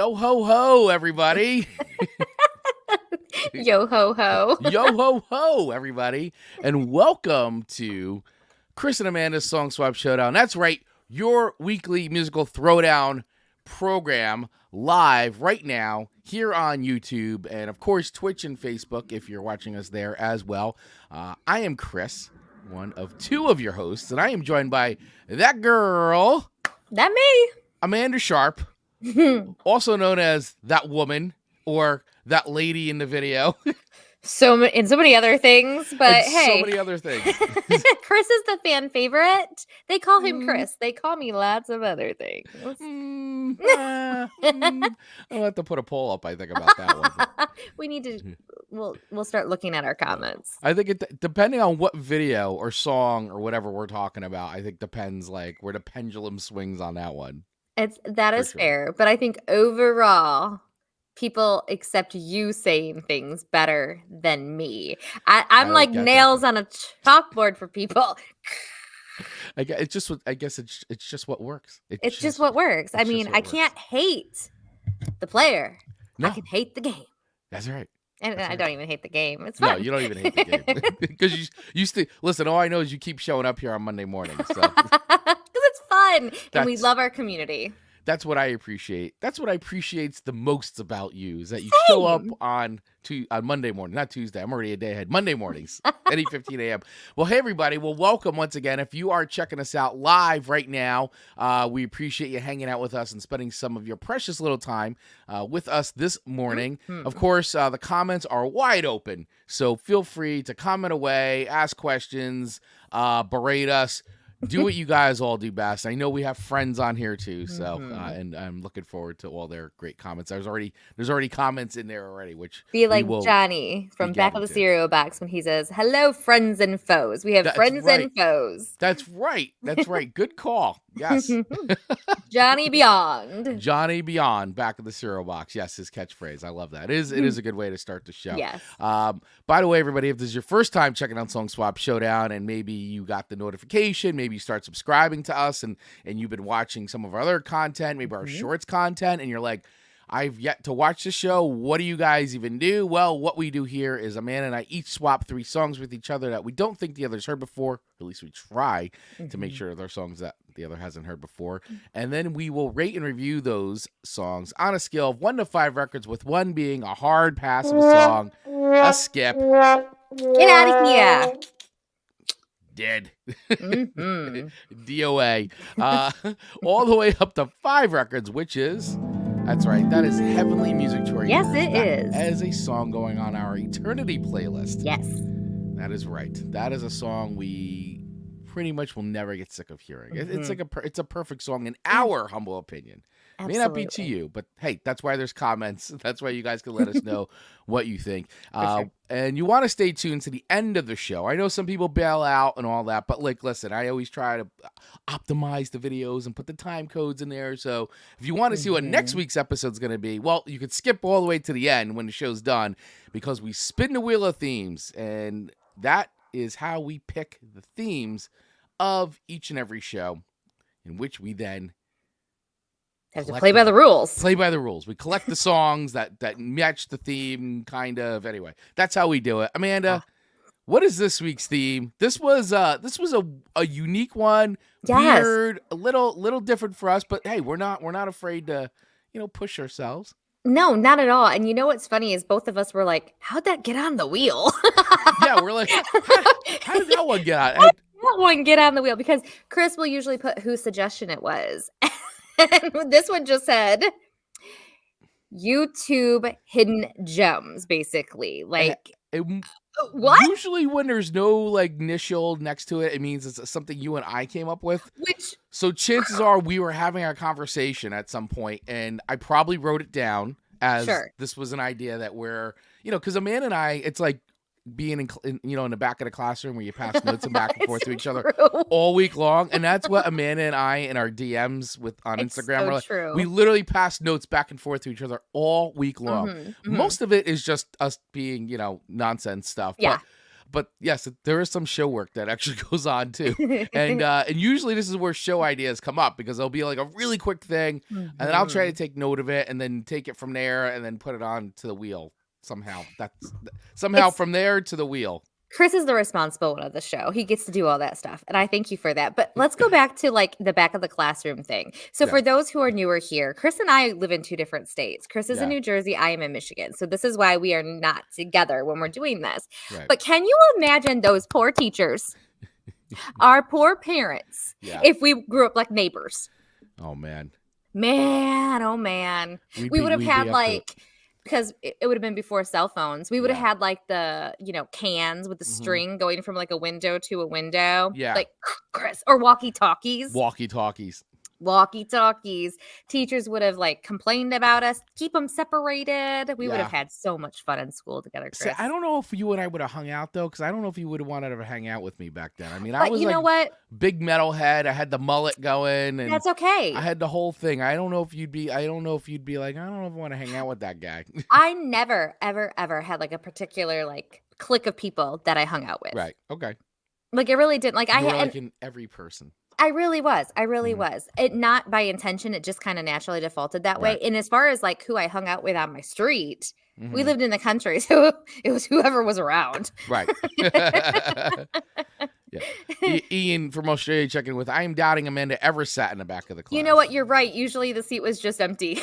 Yo ho ho, everybody. Yo ho ho. Yo ho ho, everybody. And welcome to Chris and Amanda's Song Swap Showdown. That's right, your weekly musical throwdown program live right now here on YouTube and, of course, Twitch and Facebook if you're watching us there as well. I am Chris, one of two of your hosts, and I am joined by that girl. That me. Amanda Sharp, also known as that woman or that lady in the video. So many other things, but and hey. So many other things. Chris is the fan favorite. They call him Chris. They call me lots of other things. I'll have to put a poll up, I think, about that one. We need to, we'll start looking at our comments. I think it depending on what video or song or whatever we're talking about, I think depends like where the pendulum swings on that one. That is fair, but I think overall, people accept you saying things better than me. I'm like nails on a chalkboard for people. I guess it's just what works. It's just what works. I mean, I can't hate the player. No. I can hate the game. That's right. And I don't even hate the game. It's fun. No, you don't even hate the game. Because you used to listen, all I know is you keep showing up here on Monday mornings. So. Because it's fun. And we love our community. That's what I appreciate. That's what I appreciate the most about you is that you show up on Monday morning, not Tuesday. I'm already a day ahead. Monday mornings at 8:15 a.m. Well, hey, everybody. Well, welcome once again. If you are checking us out live right now, we appreciate you hanging out with us and spending some of your precious little time with us this morning. Mm-hmm. Of course, the comments are wide open, so feel free to comment away, ask questions, berate us. Do what you guys all do best. I know we have friends on here too, so and I'm looking forward to all their great comments. There's already comments in there already, which be like Johnny from back of the cereal box when he says, "Hello, friends and foes. We have friends and foes." That's right. That's right. Good call. Yes. Johnny Beyond. Johnny Beyond, back of the cereal box. Yes, his catchphrase. I love that. It is a good way to start the show. Yes. By the way, everybody, if this is your first time checking out Song Swap Showdown and maybe you got the notification, maybe you start subscribing to us and you've been watching some of our other content, maybe our shorts content, and you're like, I've yet to watch the show. What do you guys even do? Well, what we do here is Amanda and I each swap 3 songs with each other that we don't think the other's heard before. At least we try to make sure they're songs that the other hasn't heard before. And then we will rate and review those songs on a scale of 1 to 5 records, with 1 being a hard pass of a song, a skip. Get out of here. Dead. DOA. All the way up to 5 records, which is... That's right. That is Heavenly Music Choice. Yes, it is. As a song going on our Eternity playlist. Yes. That is right. That is a song we pretty much will never get sick of hearing. It's a perfect song in our humble opinion. Absolutely. May not be to you, but hey, that's why there's comments. That's why you guys can let us know what you think. Sure. And you want to stay tuned to the end of the show. I know some people bail out and all that, but like, listen, I always try to optimize the videos and put the time codes in there. So if you want to see what next week's episode is going to be, well, you could skip all the way to the end when the show's done, because we spin the wheel of themes, and that is how we pick the themes of each and every show, in which we then have to play by the rules. Play by the rules. We collect the songs that match the theme, kind of. Anyway, that's how we do it. Amanda, what is this week's theme? This was a unique one. Yes. Weird, a little different for us, but hey, we're not afraid to, push ourselves. No, not at all. And you know what's funny is both of us were like, how'd that get on the wheel? Yeah, we're like, how did that one get on? How did that one get on the wheel? Because Chris will usually put whose suggestion it was. And this one just said YouTube hidden gems, basically. Like, what? Usually when there's no like initial next to it, it means it's something you and I came up with. So chances are we were having a conversation at some point, and I probably wrote it down as this was an idea that we're, because Amanda and I, it's like being in the back of the classroom where you pass notes and back and forth to each other all week long. And that's what Amanda and I in our DMs on Instagram, true. We literally pass notes back and forth to each other all week long. Most of it is just us being, nonsense stuff. Yeah. But yes, there is some show work that actually goes on too. And usually this is where show ideas come up because there'll be like a really quick thing, and then I'll try to take note of it and then take it from there and then put it on to the wheel somehow. From there to the wheel. Chris is the responsible one of the show. He gets to do all that stuff, and I thank you for that. But let's go back to like the back of the classroom thing. So for those who are newer here, Chris and I live in 2 different states. Chris is in New Jersey. I am in Michigan. So this is why we are not together when we're doing this. Right. But can you imagine those poor teachers, our poor parents, if we grew up like neighbors? Oh, man. Oh, man. We would have had like... Because it would have been before cell phones. We would have had like the, cans with the string going from like a window to a window. Yeah. Like Chris, or walkie-talkies. Teachers would have like complained about us, keep them separated. We would have had so much fun in school together, Chris. See, I don't know if you and I would have hung out though, because I don't know if you would have wanted to hang out with me back then. I mean, I was you know what? Big metalhead. I had the mullet going, and that's okay. I had the whole thing. I don't know if you'd be like, I don't know if I want to hang out with that guy. I never, ever, ever had like a particular like clique of people that I hung out with. Right. Okay. Like it really didn't. Like you were like in every person. I really was. It not by intention. It just kind of naturally defaulted that way. And as far as like who I hung out with on my street, we lived in the country, so it was whoever was around. Right. Ian from Australia checking with, I am doubting Amanda ever sat in the back of the class. You know what? You're right. Usually the seat was just empty.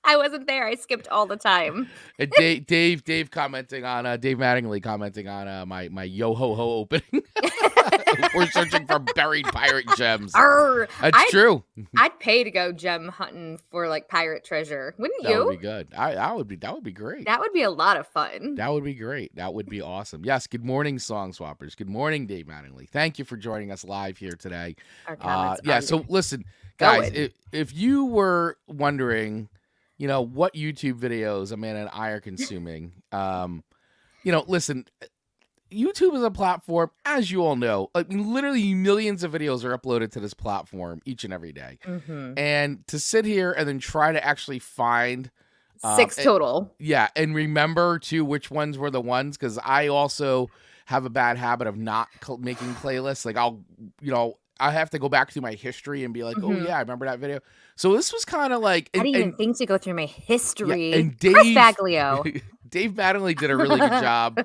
I wasn't there. I skipped all the time. And Dave commenting on Dave Mattingly commenting on my yo ho ho opening. We're searching for buried pirate gems. That's true. I'd pay to go gem hunting for like pirate treasure. Wouldn't you? That would be good. That would be great. That would be a lot of fun. That would be great. That would be awesome. Yes. Good morning, Song Swappers. Good morning, Dave Mattingly. Thank you for joining us live here today. So listen, guys, if you were wondering, what YouTube videos Amanda and I are consuming, listen, YouTube is a platform, as you all know, I mean, literally millions of videos are uploaded to this platform each and every day. And to sit here and then try to actually find 6 total. And remember too which ones were the ones, because I also have a bad habit of not making playlists. Like I have to go back through my history and be like, oh yeah, I remember that video. So this was kind of like... I didn't even think to go through my history. Yeah, and Chris Baglio. Dave Mattingly did a really good job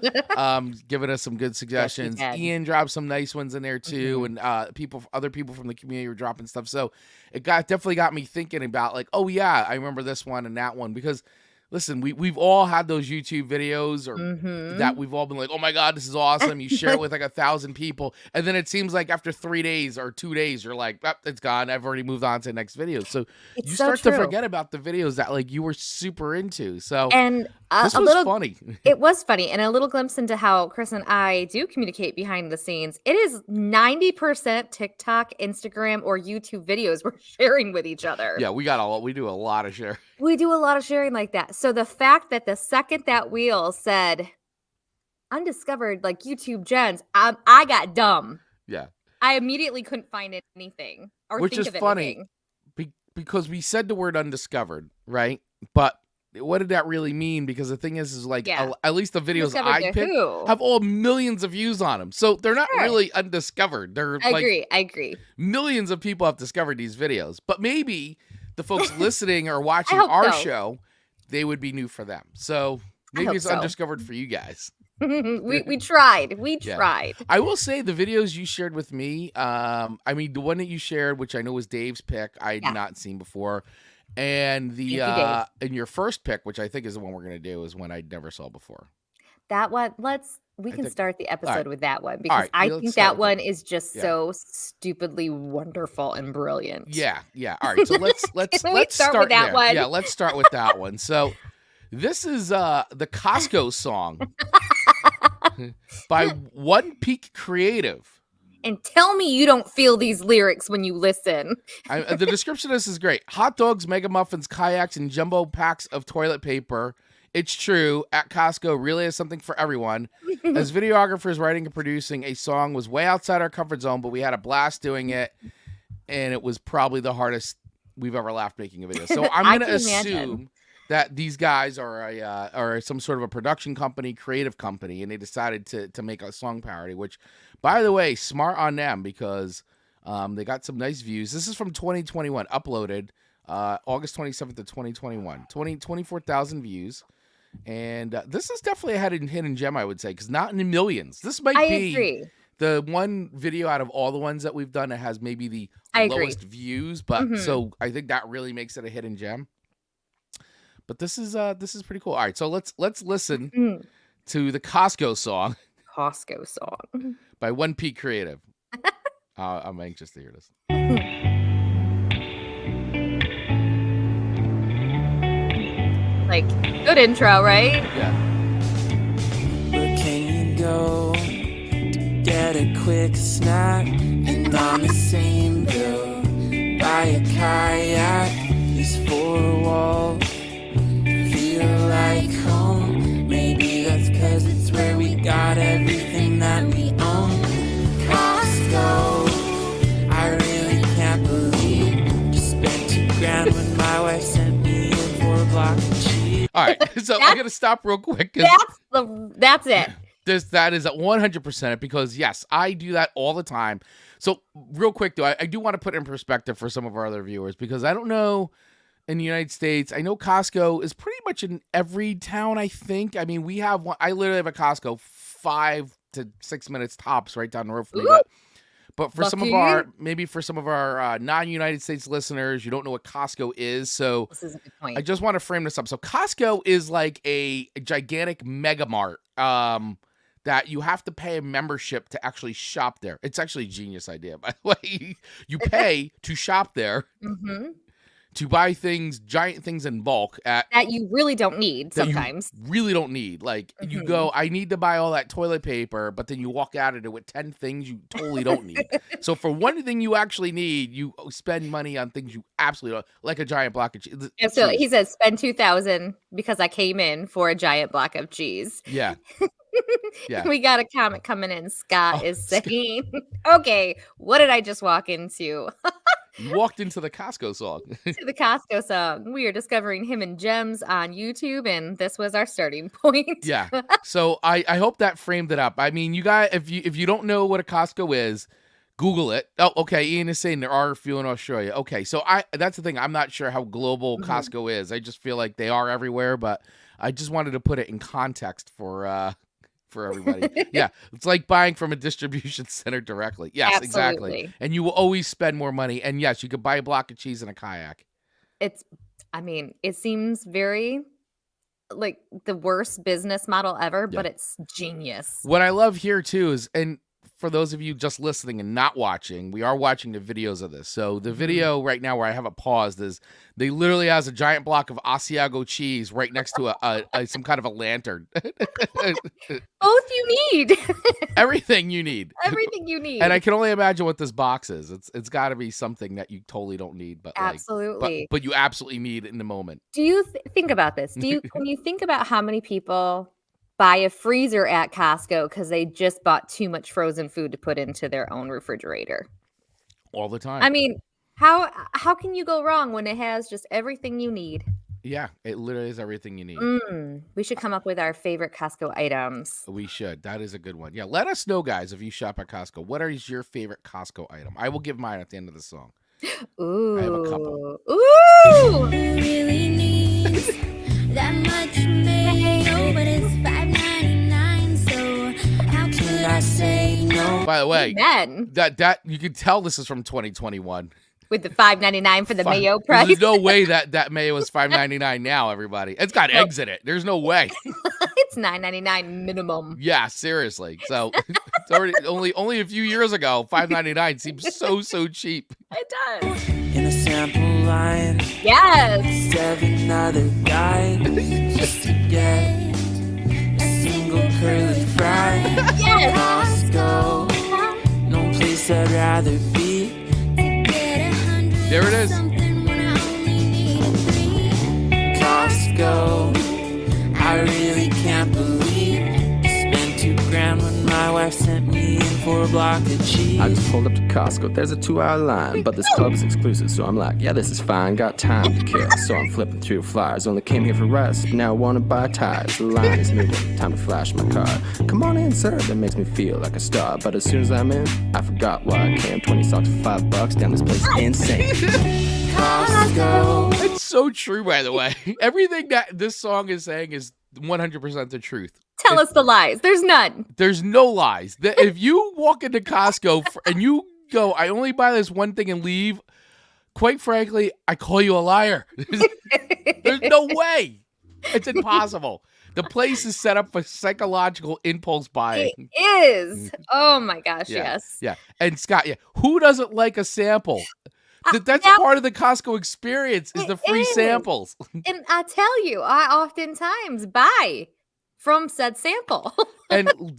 giving us some good suggestions. Yes, Ian dropped some nice ones in there too. And other people from the community were dropping stuff. So it definitely got me thinking about like, oh yeah, I remember this one and that one. Because listen, we've all had those YouTube videos or that we've all been like, oh my God, this is awesome. You share it with like 1,000 people. And then it seems like after 3 days or 2 days, you're like, oh, it's gone. I've already moved on to the next video. So you start to forget about the videos that like you were super into. So this was funny. It was funny. And a little glimpse into how Chris and I do communicate behind the scenes. It is 90% TikTok, Instagram, or YouTube videos we're sharing with each other. Yeah, we do a lot of sharing. We do a lot of sharing like that. So the fact that the second that wheel said undiscovered like YouTube gems, I got dumb. Yeah. I immediately couldn't find anything or Which think is of funny anything. Because we said the word undiscovered, right? But what did that really mean? Because the thing is like at least the videos I picked have all millions of views on them. So they're not really undiscovered. I agree. Millions of people have discovered these videos. But maybe the folks listening or watching our show, they would be new for them. So maybe it's undiscovered for you guys. we tried. We tried. I will say the videos you shared with me, I mean, the one that you shared, which I know was Dave's pick, I had not seen before. And and your first pick, which I think is the one we're going to do, is one I never saw before. That one, we can start the episode with that one, because I think that one is just so stupidly wonderful and brilliant. Yeah. All right. So let's start with that one. Yeah, let's start with that one. So this is the Costco song by onepeakcreative. And tell me you don't feel these lyrics when you listen. The description of this is great. Hot dogs, mega muffins, kayaks, and jumbo packs of toilet paper. It's true. At Costco really is something for everyone. As videographers, writing and producing a song was way outside our comfort zone, but we had a blast doing it. And it was probably the hardest we've ever laughed making a video. So I'm going to assume that these guys are some sort of a production company, creative company, and they decided to make a song parody. Which, by the way, smart on them because they got some nice views. This is from 2021, uploaded August 27th of 2021, 24,000 views. And this is definitely a hidden gem, I would say, because not in the millions. This might be agree. the one video out of all the ones that we've done that has maybe the lowest views. But so I think that really makes it a hidden gem. But this is pretty cool. All right, so let's listen to the Costco song. Costco song by onepeakcreative. I'm anxious to hear this. Like, good intro, right? Yeah. Where can you go to get a quick snack? And on the same bill, buy a kayak, use 4 walls, feel like home. Maybe that's 'cause it's where we got everything that we own. Costco, I really can't believe just spent $2,000 when my wife sent me in for a block of cheese. All right, so I'm gonna stop real quick. That's it. That is 100% it because yes, I do that all the time. So real quick though, I do want to put in perspective for some of our other viewers because I don't know in the United States. I know Costco is pretty much in every town. I think. I mean, we have one. I literally have a Costco 5 to 6 minutes tops right down the road from me. But for some of our non-United States listeners, you don't know what Costco is. So this is a good point. I just want to frame this up. So Costco is like a gigantic mega mart that you have to pay a membership to actually shop there. It's actually a genius idea, by the way. You pay to shop there to buy giant things in bulk that you really don't need sometimes. Really don't need. Like you go, I need to buy all that toilet paper, but then you walk out of it with 10 things you totally don't need. So for one thing you actually need, you spend money on things you absolutely don't, like a giant block of cheese. And so he says, spend $2,000 because I came in for a giant block of cheese. Yeah. Yeah. We got a comment coming in. Scott is saying, okay, what did I just walk into? You walked into the Costco song. To the Costco song. We are discovering hidden gems on YouTube, and this was our starting point. Yeah. So I hope that framed it up. I mean, you guys, if you don't know what a Costco is, Google it. Oh, okay. Ian is saying there are a few in Australia. Okay. So that's the thing. I'm not sure how global Costco is. I just feel like they are everywhere, but I just wanted to put it in context for everybody. Yeah, it's like buying from a distribution center directly. Yes, Absolutely. Exactly. And you will always spend more money. And yes, you could buy a block of cheese and a kayak. It seems very like the worst business model ever, but it's genius. What I love here too is, and for those of you just listening and not watching, we are watching the videos of this. So the video right now where I have it paused is they literally has a giant block of Asiago cheese right next to a some kind of a lantern. Both you need. Everything you need. Everything you need. And I can only imagine what this box is. It's got to be something that you totally don't need, but absolutely. But you absolutely need in the moment. Do you think about this? When you think about how many people buy a freezer at Costco because they just bought too much frozen food to put into their own refrigerator? All the time. I mean, how can you go wrong when it has just everything you need? Yeah, it literally is everything you need. We should come up with our favorite Costco items. We should. That is a good one. Yeah, let us know, guys, if you shop at Costco. What is your favorite Costco item? I will give mine at the end of the song. Ooh. I have a couple. Ooh. Really needs that much mayo, but it's $5.99. So how could I say no? By the way, Amen. that you can tell this is from 2021. With the $5.99 for the mayo price. There's no way that mayo is $5.99 now, everybody. It's got eggs in it. There's no way. It's $9.99 minimum. Yeah, seriously. So it's already only a few years ago, $5.99 seems so cheap. It does. In a sample line, Yes. 7 other guys just to get a single curly fry. Yes. Costco, no place I'd rather be. There it is. Costco, I really can't believe I spent $2,000 when my wife sent me in for a block of cheese. I just pulled up to Costco, there's a 2-hour line, but this club is exclusive, so I'm like, yeah, this is fine, got time to kill. So I'm flipping through flyers, only came here for rest, but now I wanna buy tires. The line is moving, time to flash my card. Come on in, sir, that makes me feel like a star, but as soon as I'm in, I forgot why I came. 20 socks for $5, damn, this place is insane. Costco. It's so true, by the way. Everything that this song is saying is 100% the truth. Tell us the lies. There's none. There's no lies. If you walk into Costco and you go, I only buy this one thing and leave, quite frankly, I call you a liar. There's no way. It's impossible. The place is set up for psychological impulse buying. It is. Oh my gosh, Yeah, yes. Yeah. And Scott, who doesn't like a sample? That's part of the Costco experience is the free samples. And I tell you, I oftentimes buy from said sample. And I'm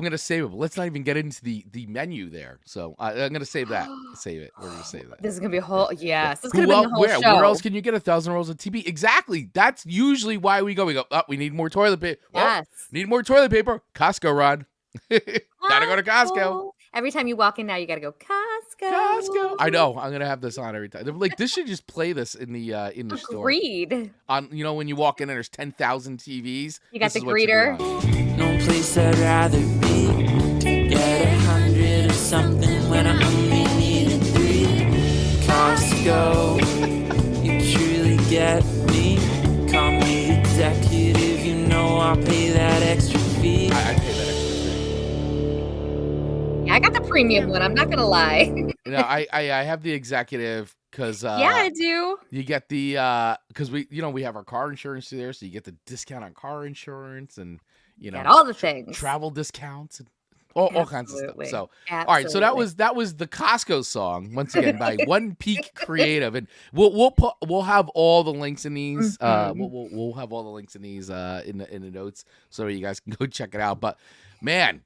going to save it. But let's not even get into the menu there. So I'm going to save that. Save it. We're going to save that. This is going to be a whole, yes. This could have been the whole where show. else can you get 1,000 rolls of TP? Exactly. That's usually why we go. We go, we need more toilet paper. Yes. Need more toilet paper. Costco run. Gotta go to Costco. Every time you walk in now, you got to go Costco. Costco. I know. I'm gonna have this on every time. They're like, this should just play this in the store. Agreed. On when you walk in and there's 10,000 TVs. You got this the is what should be greeter. on. No place I'd rather be. To get 100 of something when I only needed 3. Costco, you truly get me. Call me executive, you know I'll pay that extra fee. I pay that extra fee. Yeah, I got the premium one. I'm not gonna lie. No, I have the executive because Yeah, I do. you get the because we have our car insurance through there, so you get the discount on car insurance and Got all the things. travel discounts and all kinds of stuff. Absolutely. So all right, so that was the Costco song once again by One Peak Creative, and we'll have all the links in these. We'll have all the links in these in the notes so you guys can go check it out. But man,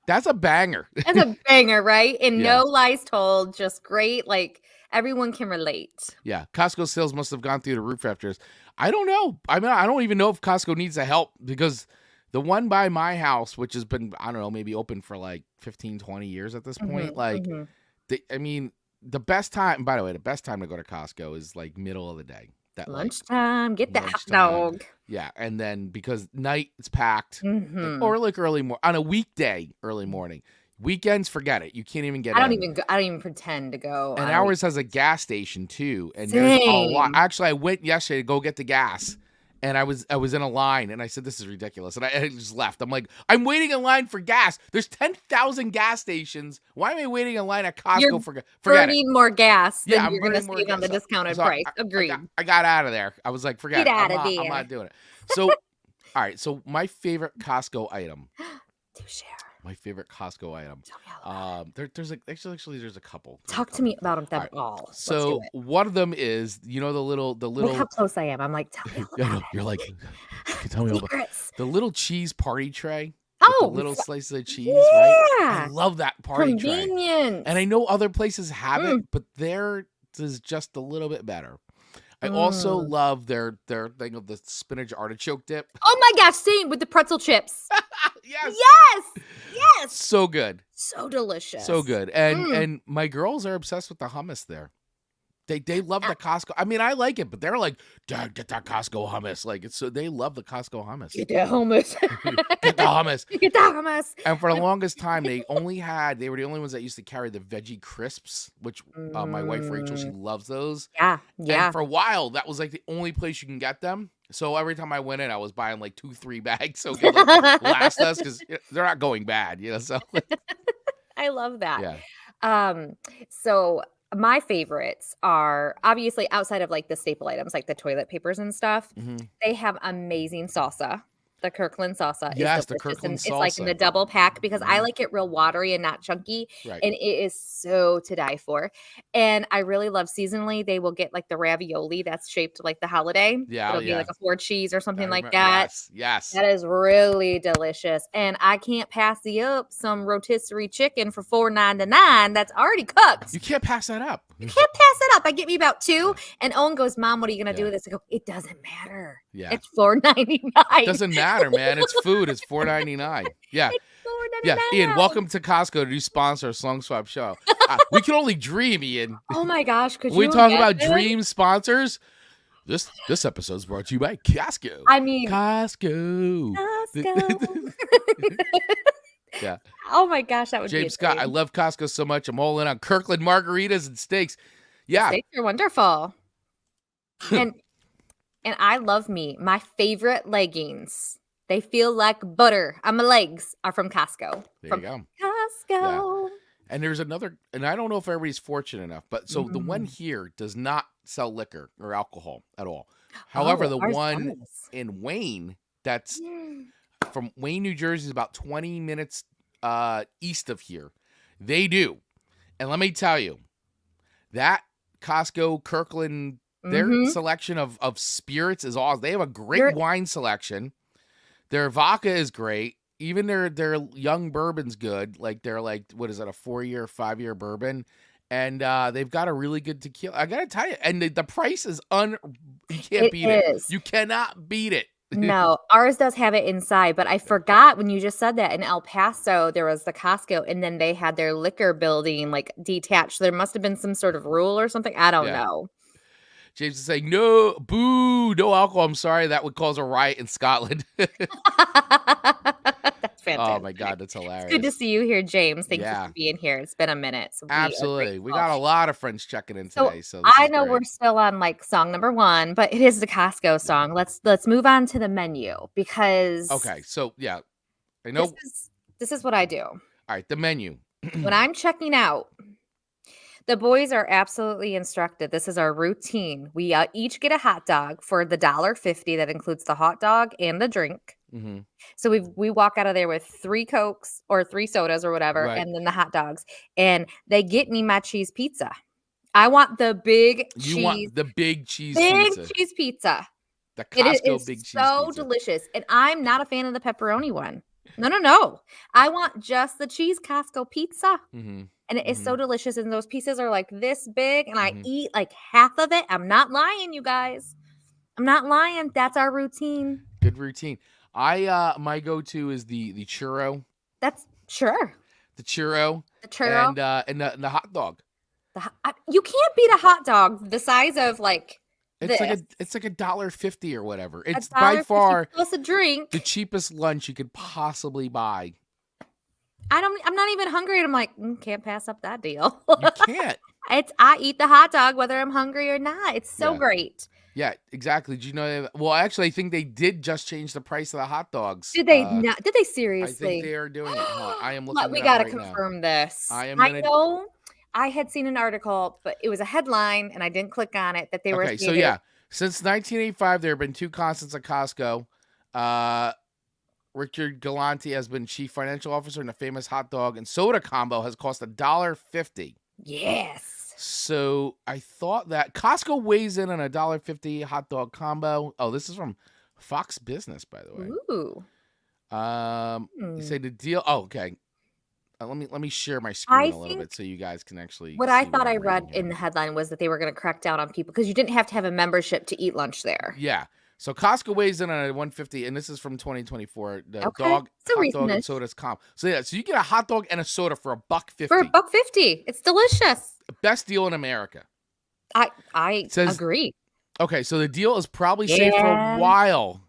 that's a banger. That's a banger, right? And Yeah. no lies told, just great. Like everyone can relate. Yeah, Costco sales must have gone through the roof after this. I don't know. I mean, I don't even know if Costco needs the help because the one by my house, which has been, I don't know, maybe open for like 15, 20 years at this point. The best time, by the way, the best time to go to Costco is like middle of the day. That Lunchtime, get that hot lunchtime. dog. Yeah, and then because night it's packed Mhm. or like early on a weekday, early morning. Weekends, forget it. You can't even get I don't in. even go, I don't even pretend to go. And on ours has a gas station too, and there's a lot. Same. Actually, I went yesterday to go get the gas, and I was in a line, and I said, "This is ridiculous," and I just left. I'm like, "I'm waiting in line for gas. There's 10,000 gas stations. Why am I waiting in line at Costco You're forget it?" burning more gas than Yeah, I'm you're going to burning more save on the gas. discounted So price. I Agreed. got out of there. I was like, "Forget Get it. outta I'm there. not doing it." So, all right. So my favorite Costco item. Do share. My favorite Costco item. Tell me all about it. There's actually there's a couple. Talk to me about them All right. all. Let's So do it. one of them is the little Look how close I am. I'm like, tell me all I know, about you're like, "Can tell me it. all about Secrets. the little cheese party tray." Oh, with the little slices of cheese, right? I yeah. love that party tray. Convenient. And I know other places have it, but theirs is just a little bit better. I also love their thing of the spinach artichoke dip. Oh my gosh, same with the pretzel chips. Yes. Yes. Yes. So good. So delicious. So good. And my girls are obsessed with the hummus there. They love the Costco. I mean, I like it, but they're like, "Dad, get that Costco hummus." Like it's so they love the Costco hummus. Get the hummus. Get the hummus. Get the hummus. And for the longest time, they were the only ones that used to carry the veggie crisps, which my wife Rachel, she loves those. Yeah. Yeah. And for a while, that was like the only place you can get them. So every time I went in, I was buying like 2-3 bags so it could like, last us because they're not going bad, So I love that. yeah, So my favorites are obviously outside of like the staple items, like the toilet papers and stuff. They have amazing salsa. The Kirkland salsa. Yes, is the delicious, Kirkland and it's like in salsa. the double pack because I like it real watery and not chunky. right. And it is so to die for. And I really love seasonally. They will get like the ravioli that's shaped like the holiday. Yeah, It'll be yeah. like a 4 cheese or something I like remember- that. Yes. That is really delicious. And I can't pass up some rotisserie chicken for $4.99 that's already cooked. You can't pass that up. Can't pass it up. I get me about 2. And Owen goes, "Mom, what are you gonna do with this?" I go, "It doesn't matter. Yeah. It's $4.99. Doesn't matter, man. It's food. It's $4.99. Yeah. Yeah, Ian, welcome to Costco to sponsor a Song Swap show. We can only dream, Ian. Oh my gosh, could When we you talk about imagine? dream sponsors, this episode is brought to you by Costco. I mean, Costco. Yeah. Oh my gosh, that would be James Scott, I love Costco so much. I'm all in on Kirkland margaritas and steaks. Yeah. Steaks are wonderful. and I love me. My favorite leggings. They feel like butter. My legs are from Costco. There you go. Costco. And there's another, and I don't know if everybody's fortunate enough, but so the one here does not sell liquor or alcohol at all. However, the one in Wayne, that's from Wayne, New Jersey, is about 20 minutes east of here. They do. And let me tell you, that Costco, Kirkland, their selection of spirits is awesome. They have a great wine selection. Their vodka is great. Even their young bourbon's good. Like they're like, what is it, a 4-year, 5-year bourbon? And they've got a really good tequila. I gotta tell you, and the price is you can't beat it. You cannot beat it. No, ours does have it inside, but I forgot when you just said that in El Paso there was the Costco, and then they had their liquor building like detached. There must have been some sort of rule or something. I don't know. James is saying, no, boo, no alcohol. I'm sorry, that would cause a riot in Scotland. That's fantastic. Oh my God, that's hilarious. It's good to see you here, James. Thank you for being here. It's been a minute. So absolutely. We got a lot of friends checking in today. So I know we're still on like song number 1, but it is the Costco song. Let's move on to the menu because okay. So yeah, I know this is what I do. All right, the menu. When I'm checking out, the boys are absolutely instructed. This is our routine. We each get a hot dog for the $1.50. That includes the hot dog and the drink. So we walk out of there with 3 Cokes or 3 sodas or whatever, and then the hot dogs. And they get me my cheese pizza. I want the big cheese. You want the big cheese pizza. Big cheese pizza. The Costco big cheese pizza. So delicious. And I'm not a fan of the pepperoni one. No. I want just the cheese Costco pizza. And it is so delicious. And those pieces are like this big. And I eat like half of it. I'm not lying, you guys. I'm not lying. That's our routine. Good routine. My go-to is the churro. That's sure. The churro. The churro. And the hot dog. You can't beat a hot dog the size of like it's like $1.50 or whatever. It's by far plus a drink. The cheapest lunch you could possibly buy. I'm not even hungry, and I'm like, can't pass up that deal. You can't. I eat the hot dog whether I'm hungry or not. It's so great. Yeah, exactly. Did you know? Well, actually, I think they did just change the price of the hot dogs. Did they not? Did they seriously? I think they are doing it. I am looking. We got to confirm this. I know. I had seen an article, but it was a headline, and I didn't click on it. That they were. Okay, so yeah, since 1985, there have been 2 constants at Costco. Richard Galante has been chief financial officer, and the famous hot dog and soda combo has cost $1.50. Yes. So I thought that Costco weighs in on $1.50 hot dog combo. Oh, this is from Fox Business, by the way. Ooh. You say the deal. Oh, okay. Let me share my screen a little bit so you guys can actually. What I thought I read in the headline was that they were going to crack down on people because you didn't have to have a membership to eat lunch there. Yeah. So Costco weighs in on $1.50, and this is from 2024. The hot dog and soda's comp. So yeah, so you get a hot dog and a soda for $1.50. For $1.50, it's delicious. Best deal in America. I agree. Okay, so the deal is probably safe for a while.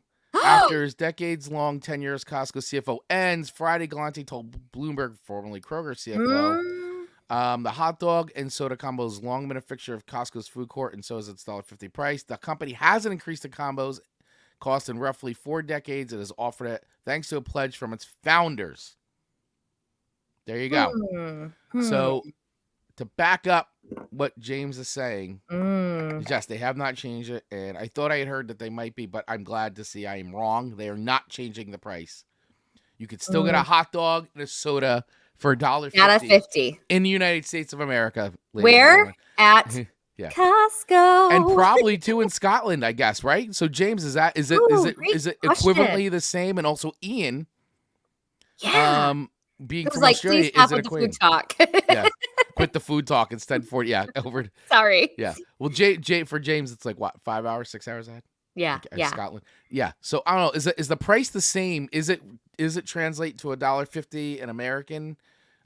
After his decades-long tenure as Costco CFO ends, Friday Galante told Bloomberg, formerly Kroger CFO, the hot dog and soda combo has long been a fixture of Costco's food court, and so is its $1.50 price. The company hasn't increased the combo's cost in roughly 4 decades. It has offered it thanks to a pledge from its founders. There you go. So to back up what James is saying, yes, they have not changed it, and I thought I had heard that they might be, but I'm glad to see I am wrong. They are not changing the price. You could still get a hot dog and a soda for $1.50 in the United States of America. Where? At Costco. And probably too in Scotland, I guess, right? So James, is it equivalently the same? And also Ian, being from Australia, is it equivalent? Food talk. Yeah. Quit the food talk instead for over. Sorry. Yeah. Well, for James, it's like what, 5 hours, 6 hours ahead? Yeah, Like, yeah. Scotland. Yeah. So I don't know. Is the price the same? Is it translate to $1.50 in American?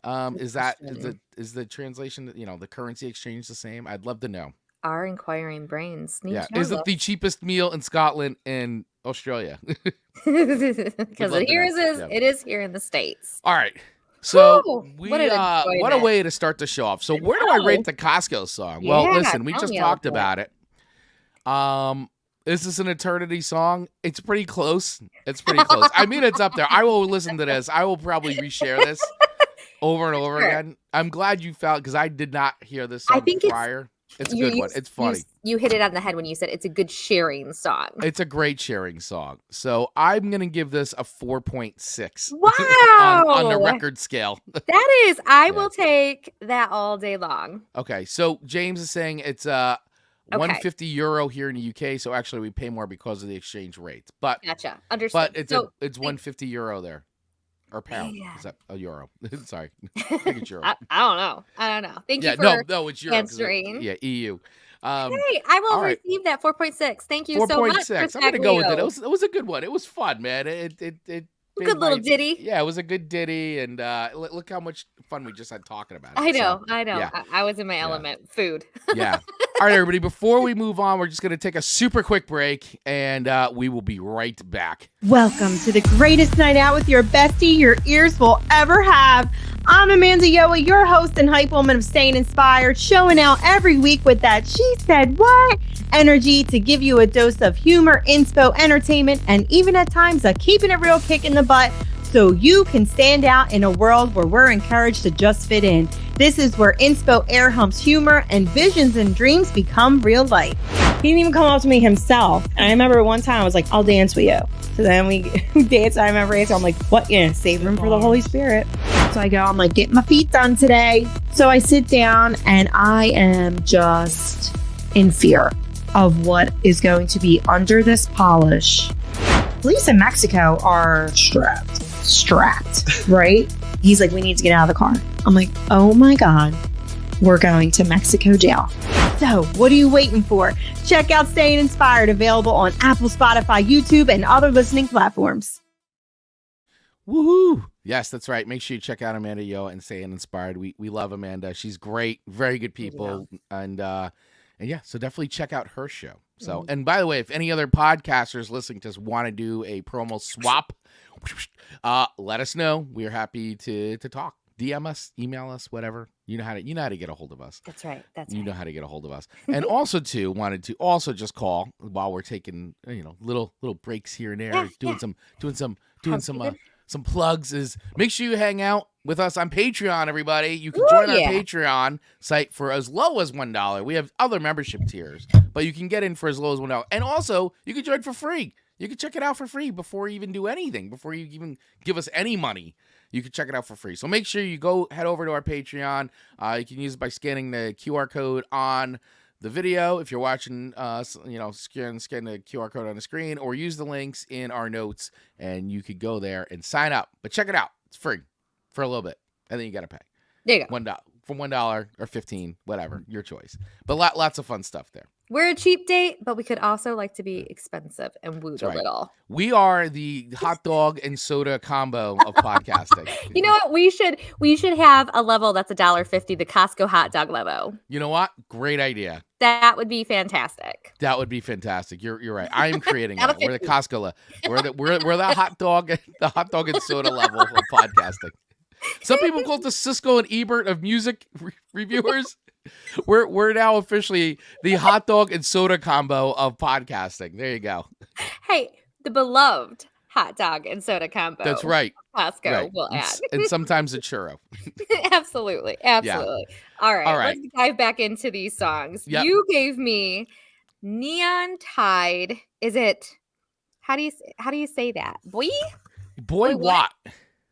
Is the translation, the currency exchange the same? I'd love to know. Our inquiring brains need Yeah. to know Is it the cheapest meal in Scotland and Australia? because love to know. Yeah. it is here in the States. All right. So Whew, what an a enjoyment. way to start the show off. So where do I rate the Costco song? Yeah, Well, listen, we tell just me talked about about it. Is this an eternity song? It's pretty close. It's pretty close. I mean, it's up there. I will listen to this. I will probably reshare this over and over again. I'm glad you felt, because I did not hear this song prior. It's a good one. It's funny. You hit it on the head when you said it's a good sharing song. It's a great sharing song. So I'm going to give this a 4.6. Wow. on the record scale. That is, I will take that all day long. Okay. So James is saying it's €150 here in the UK. So actually we pay more because of the exchange rates. But gotcha. Understood. But it's €150 there. Or pound. Yeah. Is that a euro? Sorry. I think it's euro. I don't know. Thank you for no, it's euro. answering. Yeah, EU. Hey, I will receive that 4.6. Thank you so much. 4.6. I'm gonna go with it. It was a good one. It was fun, man. It good little ditty. Yeah, it was a good ditty, and look how much fun we just had talking about it. I know. Yeah. I was in my element. Food. Yeah. All right, everybody. Before we move on, we're just gonna take a super quick break, and we will be right back. Welcome to the greatest night out with your bestie your ears will ever have. I'm Amanda Yoa, your host and hype woman of Staying Inspired, showing out every week with that she said what energy to give you a dose of humor, inspo, entertainment, and even at times a keeping it real kick in the butt so you can stand out in a world where we're encouraged to just fit in. This is where inspo air humps humor and visions and dreams become real life. He didn't even come up to me himself. And I remember one time I was like, I'll dance with you. So then we danced. I remember dancing. I'm like, what? Yeah, save room for the Holy Spirit. So I go, I'm like, get my feet done today. So I sit down and I am just in fear of what is going to be under this polish. Police in Mexico are strapped, right? He's like, we need to get out of the car. I'm like, oh my God, we're going to Mexico jail. So what are you waiting for? Check out Staying Inspired, available on Apple, Spotify, YouTube, and other listening platforms. Woohoo! Yes, that's right. Make sure you check out Amanda Yo and Staying Inspired. We love Amanda. She's great, very good people, and yeah, so definitely check out her show. So, and by the way, if any other podcasters listening to us want to do a promo swap, let us know. We are happy to talk. DM us, email us, whatever. You know how to get a hold of us. That's right. You know how to get a hold of us. And also wanted to also just call while we're taking little breaks here and there, doing some plugs. Is make sure you hang out with us on Patreon, everybody. You can join our Patreon site for as low as $1. We have other membership tiers, but you can get in for as low as $1. And also, you can join for free. You can check it out for free before you even do anything, before you even give us any money. You can check it out for free. So make sure you head over to our Patreon. You can use it by scanning the QR code on the video. If you're watching, scan the QR code on the screen, or use the links in our notes, and you could go there and sign up. But check it out. It's free for a little bit, and then you got to pay. There you go. $1 from $1 or $15, whatever, your choice. But lots of fun stuff there. We're a cheap date, but we could also like to be expensive and woo a little. We are the hot dog and soda combo of podcasting. You know what? We should have a level that's $1.50, the Costco hot dog level. You know what? Great idea. That would be fantastic. That would be fantastic. You're right. I am creating that. We're the Costco. We're the hot dog and soda level of podcasting. Some people call it the Cisco and Ebert of music reviewers. We're now officially the hot dog and soda combo of podcasting. There you go. Hey, the beloved hot dog and soda combo. That's right. Costco will add. And sometimes a churro. Absolutely. Yeah. All right. Let's dive back into these songs. Yep. You gave me Neon Tide. Is it, how do you say that? Boy what?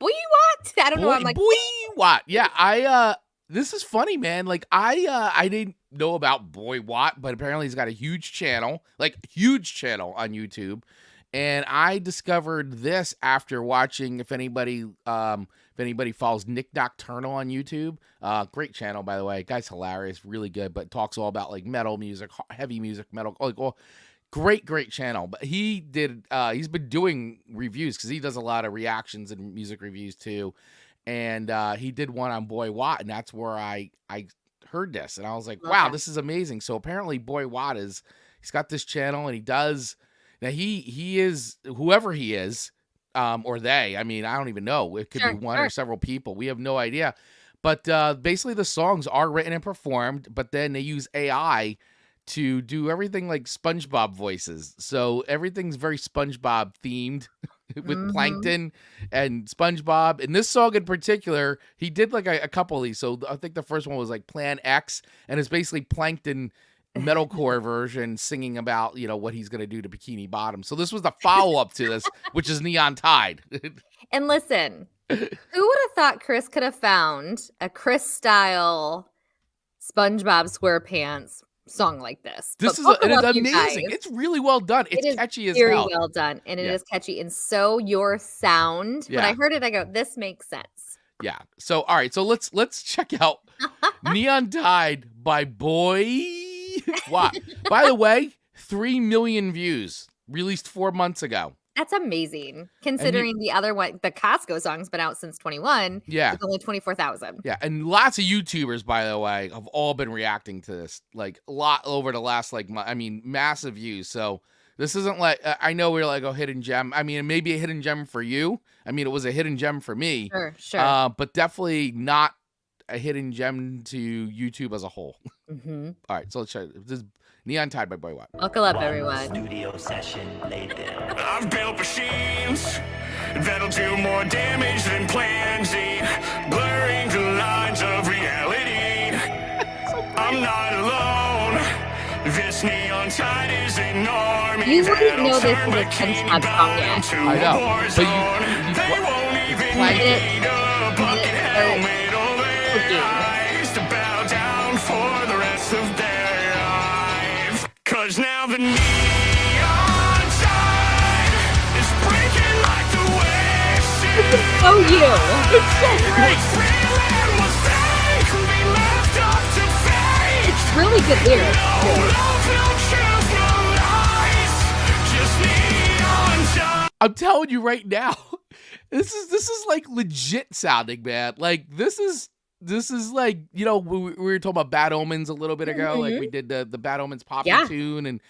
Boy what? I don't know. I'm like, boy what? Yeah, this is funny, man. Like I didn't know about Boy What, but apparently he's got a huge channel on YouTube. And I discovered this after watching, if anybody follows Nick Nocturnal on YouTube, great channel, by the way. Guy's hilarious, really good, but talks all about like metal music, heavy music, metal, like all Great channel. But he did. He's been doing reviews because he does a lot of reactions and music reviews too. And he did one on BOIWHAT, and that's where I heard this, and I was like, wow, this is amazing. So apparently BOIWHAT he's got this channel, and he does. Now he is whoever he is, or they. I mean, I don't even know. It could be one or several people. We have no idea. But basically, the songs are written and performed, but then they use AI to do everything like SpongeBob voices. So everything's very SpongeBob themed with Plankton and SpongeBob. And this song in particular, he did like a couple of these. So I think the first one was like Plan X, and it's basically Plankton metalcore version singing about, you know, what he's going to do to Bikini Bottom. So this was the follow-up to this, which is Neon Tide. And listen, who would have thought Chris could have found a Chris-style SpongeBob SquarePants song like this? This is amazing. It's really well done. It's catchy as hell. Very well done, and it is catchy. And so your sound, when I heard it, I go, this makes sense. Yeah. So all right. So let's check out Neon Tide by BOIWHAT. By the way, 3 million views, released 4 months ago. That's amazing, considering the other one, the Costco song's been out since 21. Yeah. It's only 24,000. Yeah, and lots of YouTubers, by the way, have all been reacting to this, like a lot over the last, like, massive views. So this isn't like, I know we're like, oh, hidden gem. I mean, it may be a hidden gem for you. I mean, it was a hidden gem for me. Sure. But definitely not a hidden gem to YouTube as a whole. Mm-hmm. All right, so let's try this. Is Neon Tide by BOIWHAT. Buckle up, everyone. Studio session later. I've built machines that'll do more damage than Plan Z, blurring the lines of reality. I'm not alone. This Neon Tide is an army. You wouldn't know this is a SpongeBob song yet. I know, but they won't even like need a bucket helmet or their eyes to bow down for the rest of their lives. 'Cause now the neon tide is breaking like the waves. It's so you. It's so great. It's really good lyrics. I'm telling you right now, this is like legit sounding, man. Like this is like, you know, we were talking about Bad Omens a little bit ago. Like we did the Bad Omens Poppy tune,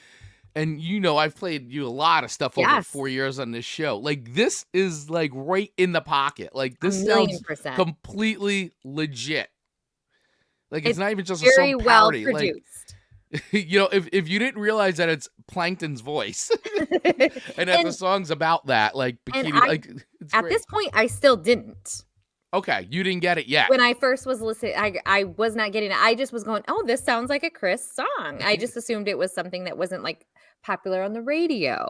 and you know, I've played you a lot of stuff over 4 years on this show. Like this is like right in the pocket. Like this sounds completely legit. Like it's not even just a song parody. Very well produced. Like, you know, if you didn't realize that it's Plankton's voice and that the song's about that, like bikini, at this point, I still didn't. Okay, you didn't get it yet. When I first was listening, I was not getting it. I just was going, oh, this sounds like a Chris song. I just assumed it was something that wasn't like popular on the radio.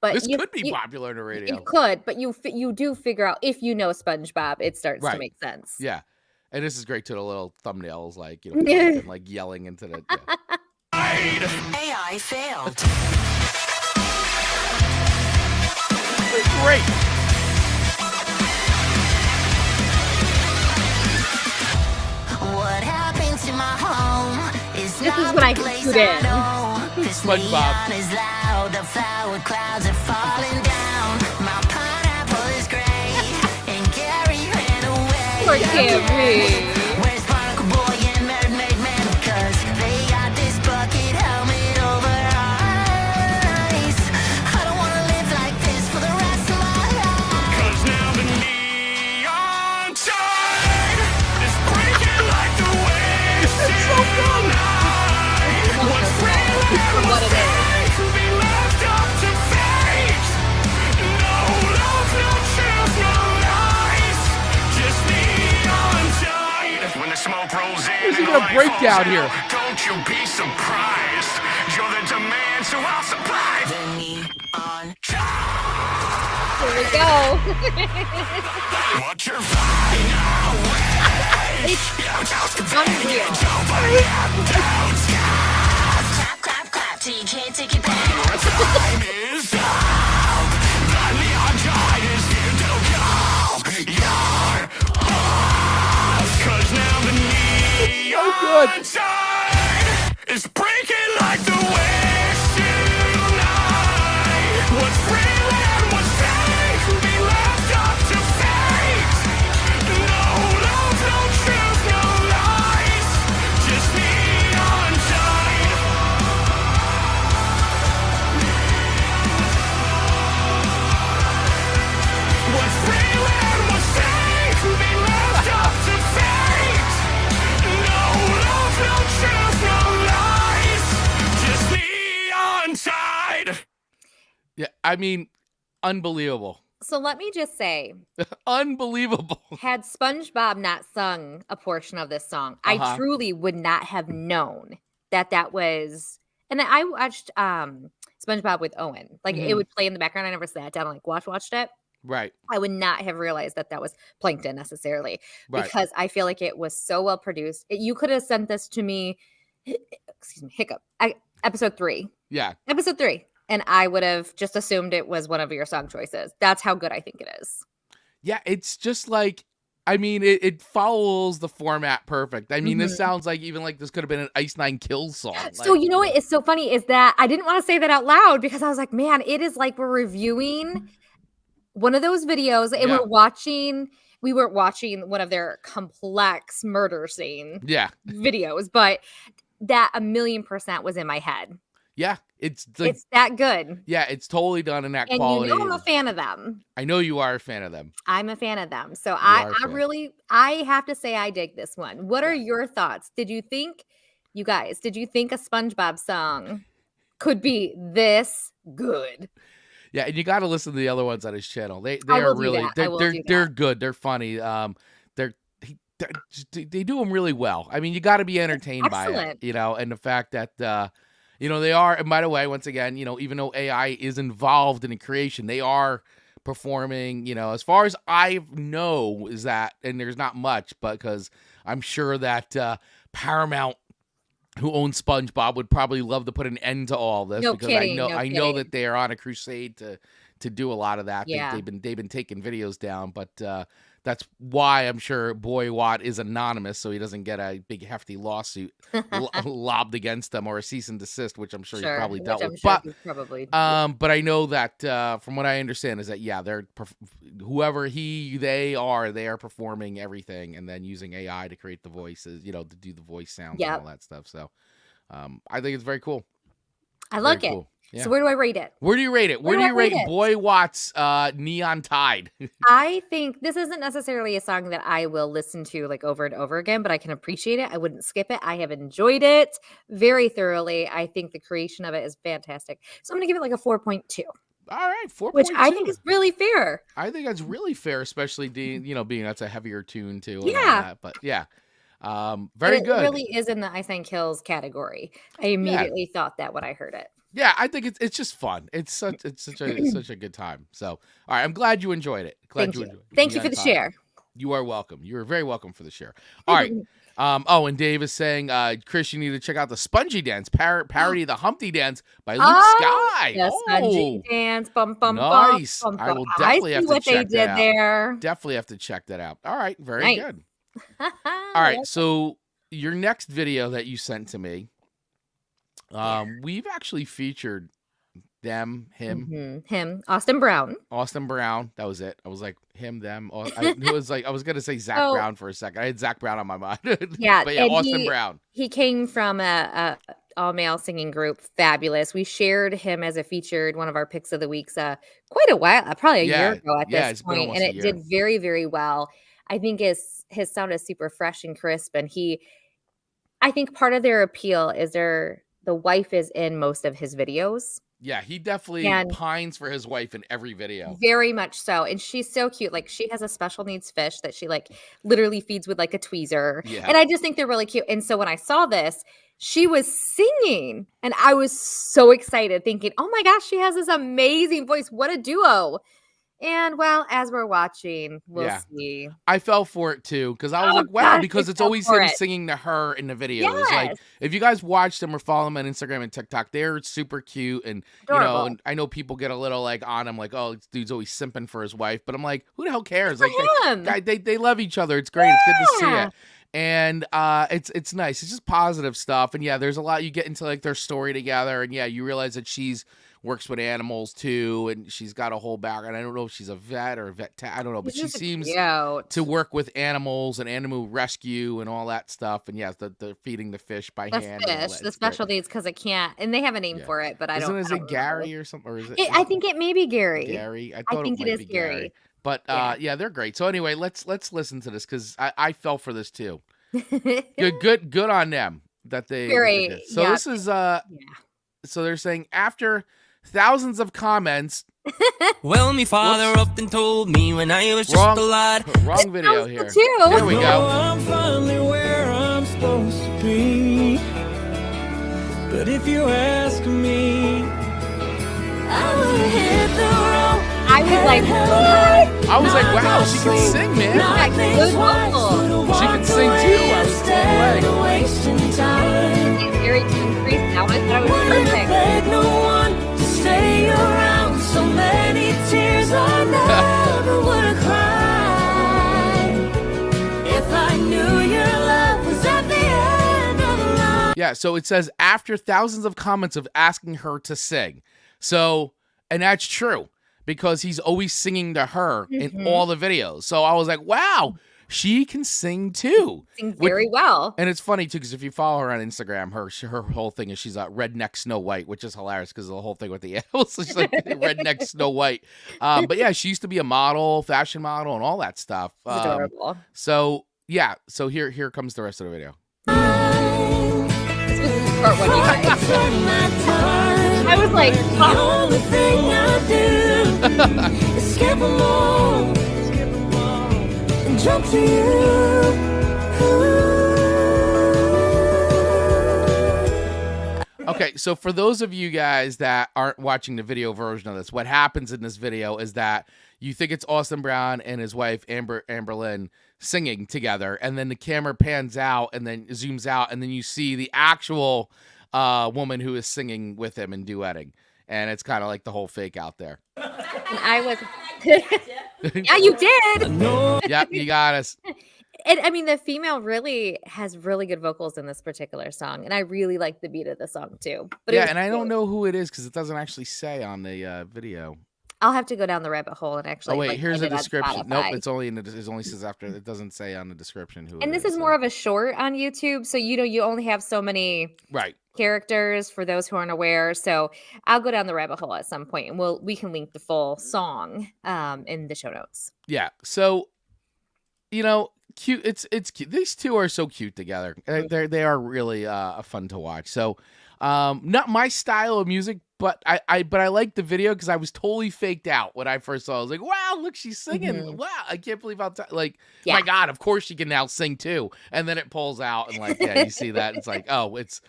But this could be popular on the radio. It could, but you do figure out, if you know SpongeBob, it starts to make sense. Yeah. And this is great to the little thumbnails, like, you know, like yelling into the. Yeah. AI failed. Great. What happened to my home is This is what I put in. SpongeBob. is loud, the flower clouds are falling down. My pineapple is gray, and Gary ran away. Poor Gary. Where's Barnacle Boy and Mermaid Man? 'Cause they got this bucket helmet over eyes. I don't wanna live like this for the rest of my life. 'Cause now the neon tide is breaking like the waves. It's so good. What's real and What it is. will be left up to fate. No love, no truth, no lies. Just neon tide. When the smoke rolls in, There's even and a light breakdown falls here. out, don't you be surprised. You're the demand, so I'll supply. The neon Here we go. What you're finding out. It's unreal. Clap, clap, clap till you can't take it back. Time is up. The neon tide is here to go. Your heart. 'Cause now the neon good. tide is breaking like the waves. Yeah, I mean, unbelievable. So let me just say, Unbelievable. had SpongeBob not sung a portion of this song, I truly would not have known that was. And I watched SpongeBob with Owen. Like it would play in the background. I never sat down and like watched it. Right. I would not have realized that was Plankton necessarily Right. because I feel like it was so well produced. You could have sent this to me. Excuse me, hiccup. Episode 3. Yeah. Episode 3. And I would have just assumed it was one of your song choices. That's how good I think it is. Yeah, it's just like, I mean, it follows the format perfect. I mean, this sounds like even like this could have been an Ice Nine Kills song. So you know what is so funny is that I didn't want to say that out loud because I was like, man, it is like we're reviewing one of those videos and we weren't watching one of their complex murder scene videos, but that 1,000,000% was in my head. Yeah, it's that good. Yeah, it's totally done in that and quality. You know I'm a fan of them. I know you are a fan of them. I'm a fan of them. So I have to say I dig this one. What are your thoughts? Did you think a SpongeBob song could be this good? Yeah, and you got to listen to the other ones on his channel. They are really they're good. They're funny. They do them really well. I mean, you got to be entertained by it, you know, and the fact that you know, they are, and by the way, once again, you know, even though AI is involved in the creation, they are performing, you know, as far as I know is that, and there's not much, but because I'm sure that Paramount, who owns SpongeBob, would probably love to put an end to all this I know that they are on a crusade to do a lot of that. Yeah. They've been taking videos down, but that's why I'm sure BOIWHAT is anonymous, so he doesn't get a big hefty lawsuit lobbed against him or a cease and desist, which I'm sure he's probably dealt with. But I know that from what I understand is that they're whoever they are performing everything and then using AI to create the voices, you know, to do the voice sounds and all that stuff. So I think it's very cool. I like it. Cool. Yeah. So where do I rate it? Where do you rate it? Where do you rate BOIWHAT's Neon Tide? I think this isn't necessarily a song that I will listen to like over and over again, but I can appreciate it. I wouldn't skip it. I have enjoyed it very thoroughly. I think the creation of it is fantastic. So I'm going to give it like a 4.2. All right, 4.2. Which I think is really fair. I think that's really fair, especially being that's a heavier tune too. Yeah. But very good. It really is in the Ice Nine Kills category. I immediately thought that when I heard it. Yeah, I think it's just fun. It's such a good time. So, all right, I'm glad you enjoyed it. Thank you for the share. You are welcome. You are very welcome for the share. All right. And Dave is saying, Chris, you need to check out the Spongy Dance parody, the Humpty Dance by Luke Sky. The Spongy Dance, nice. Bum, I will definitely have to check that out. There. Definitely have to check that out. All right, very good. All right, so your next video that you sent to me. We've actually featured him, Austin Brown. That was it. I was like him, them. It was like I was gonna say Zach Brown for a second. I had Zach Brown on my mind. Yeah, but Austin Brown. He came from a all male singing group, fabulous. We shared him as a featured one of our picks of the weeks quite a while, probably a year ago at this point, and it did very, very well. I think his sound is super fresh and crisp, and I think part of their appeal is the wife is in most of his videos. Yeah, he definitely pines for his wife in every video. Very much so. And she's so cute. Like she has a special needs fish that she like literally feeds with like a tweezer. Yeah. And I just think they're really cute. And so when I saw this, she was singing and I was so excited thinking, oh my gosh, she has this amazing voice. What a duo. And well, as we're watching, we'll see. I fell for it too because I was like, wow, because it's always him singing to her in the videos. Yes. Like, if you guys watch them or follow them on Instagram and TikTok, they're super cute. And adorable. And I know people get a little like on him, like, oh, this dude's always simping for his wife. But I'm like, who the hell cares? Like, they love each other. It's great. Yeah. It's good to see it. And it's nice. It's just positive stuff. And there's a lot you get into like their story together. And you realize that she's works with animals too, and she's got a whole background. I don't know if she's a vet or a vet. I don't know, but she seems to work with animals and animal rescue and all that stuff. And the feeding the fish by hand. The special needs because it can't, and they have a name for it, but I don't. Is it Gary or something? Or is it? I think it may be Gary. Gary. I think it is Gary. But they're great. So anyway, let's listen to this because I fell for this too. Good on them that they. Very. So this is So they're saying after thousands of comments. Well, me father often told me when I was just a lad. Wrong video here. Too. There we go. I'm finally where I'm supposed to be. But if you ask me, I would hit the road. I was like, what? I was like, wow, she can sing, man. Yeah, good vocal. She can sing too. I was blown away. Very increased now. I thought it was perfect. No one to stay around. So many tears I never would have cried if I knew your love was at the end of the line. Yeah, so it says after thousands of comments of asking her to sing. So, and that's true because he's always singing to her in all the videos. So I was like, wow, she can sing too. Sings very well. And it's funny too because if you follow her on Instagram, her whole thing is she's a redneck Snow White, which is hilarious because the whole thing with the animals, she's like redneck Snow White. But yeah, she used to be a model, fashion model, and all that stuff. It's adorable. So yeah, so here comes the rest of the video. This was the part one you guys. I was like, The only thing I do is skip them all and jump to you. Okay, so for those of you guys that aren't watching the video version of this, what happens in this video is that you think it's Austin Brown and his wife Amberlynn singing together, and then the camera pans out and then zooms out, and then you see the actual woman who is singing with him and duetting, and it's kind of like the whole fake out there. and I was, yeah, you did. Yep, you got us. And I mean, the female really has really good vocals in this particular song, and I really like the beat of the song too. But Yeah, and I don't know who it is because it doesn't actually say on the video. I'll have to go down the rabbit hole and actually. Oh wait, like, here's find a it on description. Nope, Spotify. it's only it only says after. It doesn't say on the description who. And it this is more of a short on YouTube, so you only have so many right characters for those who aren't aware. So I'll go down the rabbit hole at some point, and we can link the full song in the show notes. Yeah. So, cute. It's cute. These two are so cute together. They are really fun to watch. So, not my style of music, but I like the video because I was totally faked out when I first saw it. I was like, wow, look, she's singing. Wow, I can't believe how my God, of course she can now sing too. And then it pulls out and you see that it's like, oh, it's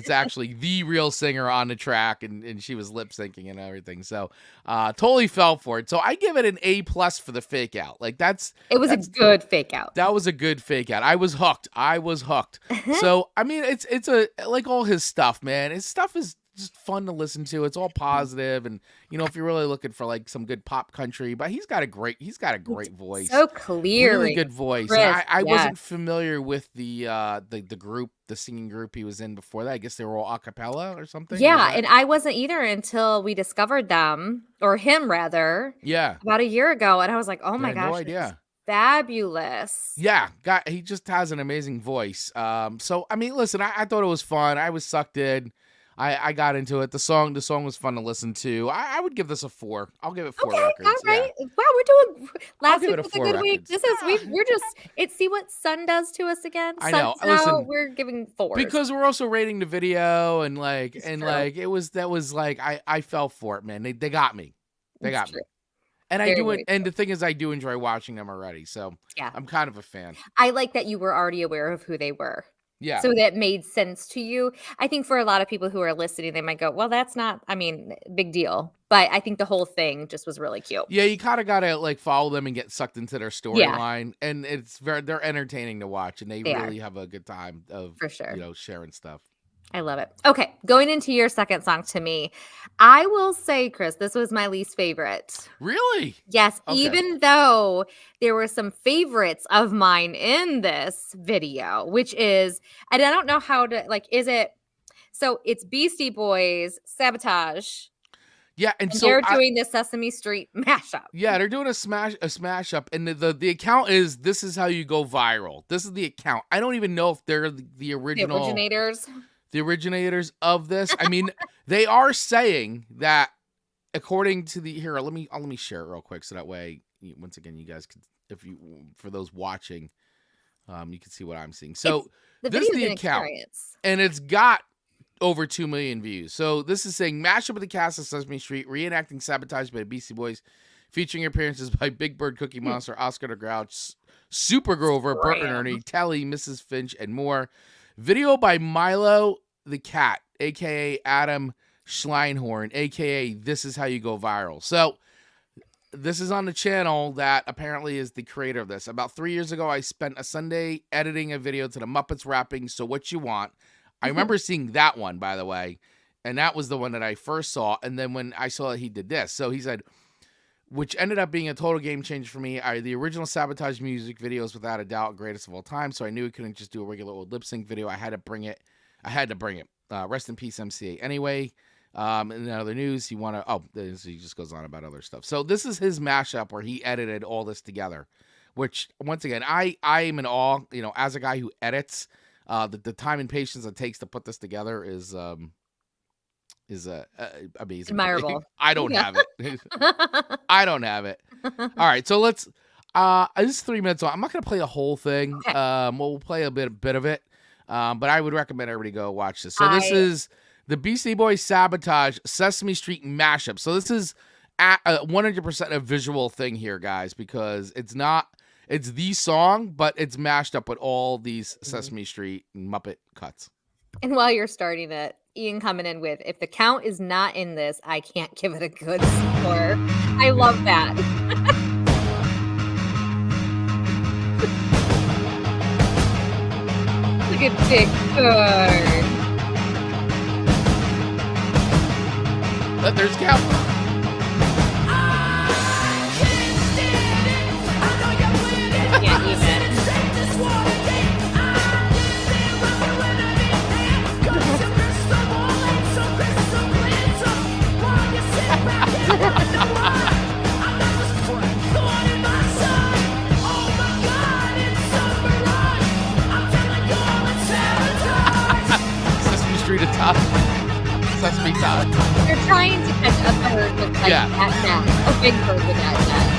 actually the real singer on the track, and she was lip syncing and everything. So totally fell for it. So I give it an A+ for the fake out. It was a good fake out. That was a good fake out. I was hooked. So I mean, it's like all his stuff, man. His stuff is just fun to listen to. It's all positive, and if you're really looking for like some good pop country, but he's got a great voice. So clear, really good voice. Crisp, I wasn't familiar with the group, the singing group he was in before that. I guess they were all a cappella or something. Yeah, and I wasn't either until we discovered them, or him rather. Yeah, about a year ago, and I was like, oh my gosh, no idea. Fabulous. Yeah, he just has an amazing voice. So I mean, listen, I thought it was fun. I was sucked in. I got into it. The song was fun to listen to. I would give this a 4. I'll give it 4 records. All right. Yeah. Wow, we're doing last give week it a was a 4 good week. records. We're just see what Sun does to us again. I know. Sun's out, Listen, we're giving 4s. because we're also rating the video and I fell for it, man. They got me. They got me. And I do it. And the thing is, I do enjoy watching them already. So yeah, I'm kind of a fan. I like that you were already aware of who they were. Yeah. So that made sense to you. I think for a lot of people who are listening, they might go, well, that's not, big deal. But I think the whole thing just was really cute. Yeah, you kind of got to follow them and get sucked into their storyline. Yeah. And they're entertaining to watch, and they really have a good time of, for sure, sharing stuff. I love it. Okay, going into your second song, to me, I will say, Chris, this was my least favorite. Really? Yes, okay. Even though there were some favorites of mine in this video, which is, and I don't know how to, so it's Beastie Boys, Sabotage. Yeah, and so they're doing the Sesame Street mashup. Yeah, they're doing a smash up, and the account is This Is How You Go Viral. This is the account. I don't even know if they're the original the originators of this. I mean, they are saying that according to let me share it real quick so that way once again you guys can, for those watching, you can see what I'm seeing. So this is the account, and it's got over 2 million views. So this is saying mashup with the cast of Sesame Street, reenacting Sabotage by the Beastie Boys, featuring appearances by Big Bird, Cookie Monster, Oscar the Grouch, Super Grover, Bert and Ernie, Telly, Mrs. Finch, and more. Video by Milo the Cat, a.k.a. Adam Schleinhorn, a.k.a. This Is How You Go Viral. So this is on the channel that apparently is the creator of this. About 3 years ago, I spent a Sunday editing a video to the Muppets rapping So What You Want. I remember seeing that one, by the way, and that was the one that I first saw. And then when I saw that he did this, so he said, which ended up being a total game changer for me. The original Sabotage music video is without a doubt greatest of all time, so I knew he couldn't just do a regular old lip sync video. I had to bring it. Rest in peace, MCA. Anyway, in other news, he just goes on about other stuff. So this is his mashup where he edited all this together, which once again, I am in awe. You know, as a guy who edits. The time and patience it takes to put this together is amazing. Admirable. I don't have it. I don't have it. All right, so let's. This is 3 minutes long. I'm not going to play the whole thing. Okay. We'll play a bit of it. But I would recommend everybody go watch this. So this is the Beastie Boys Sabotage Sesame Street mashup. So this is 100% a visual thing here, guys, because it's not. It's the song, but it's mashed up with all these Sesame Street and Muppet cuts. And while you're starting it, Ian coming in with, if the count is not in this, I can't give it a good score. I love that. Look at Dick Bird. But there's count. Can't even. Sesame Street atop. Sesame top. You're trying to catch a bird with like that net. A big bird with that net.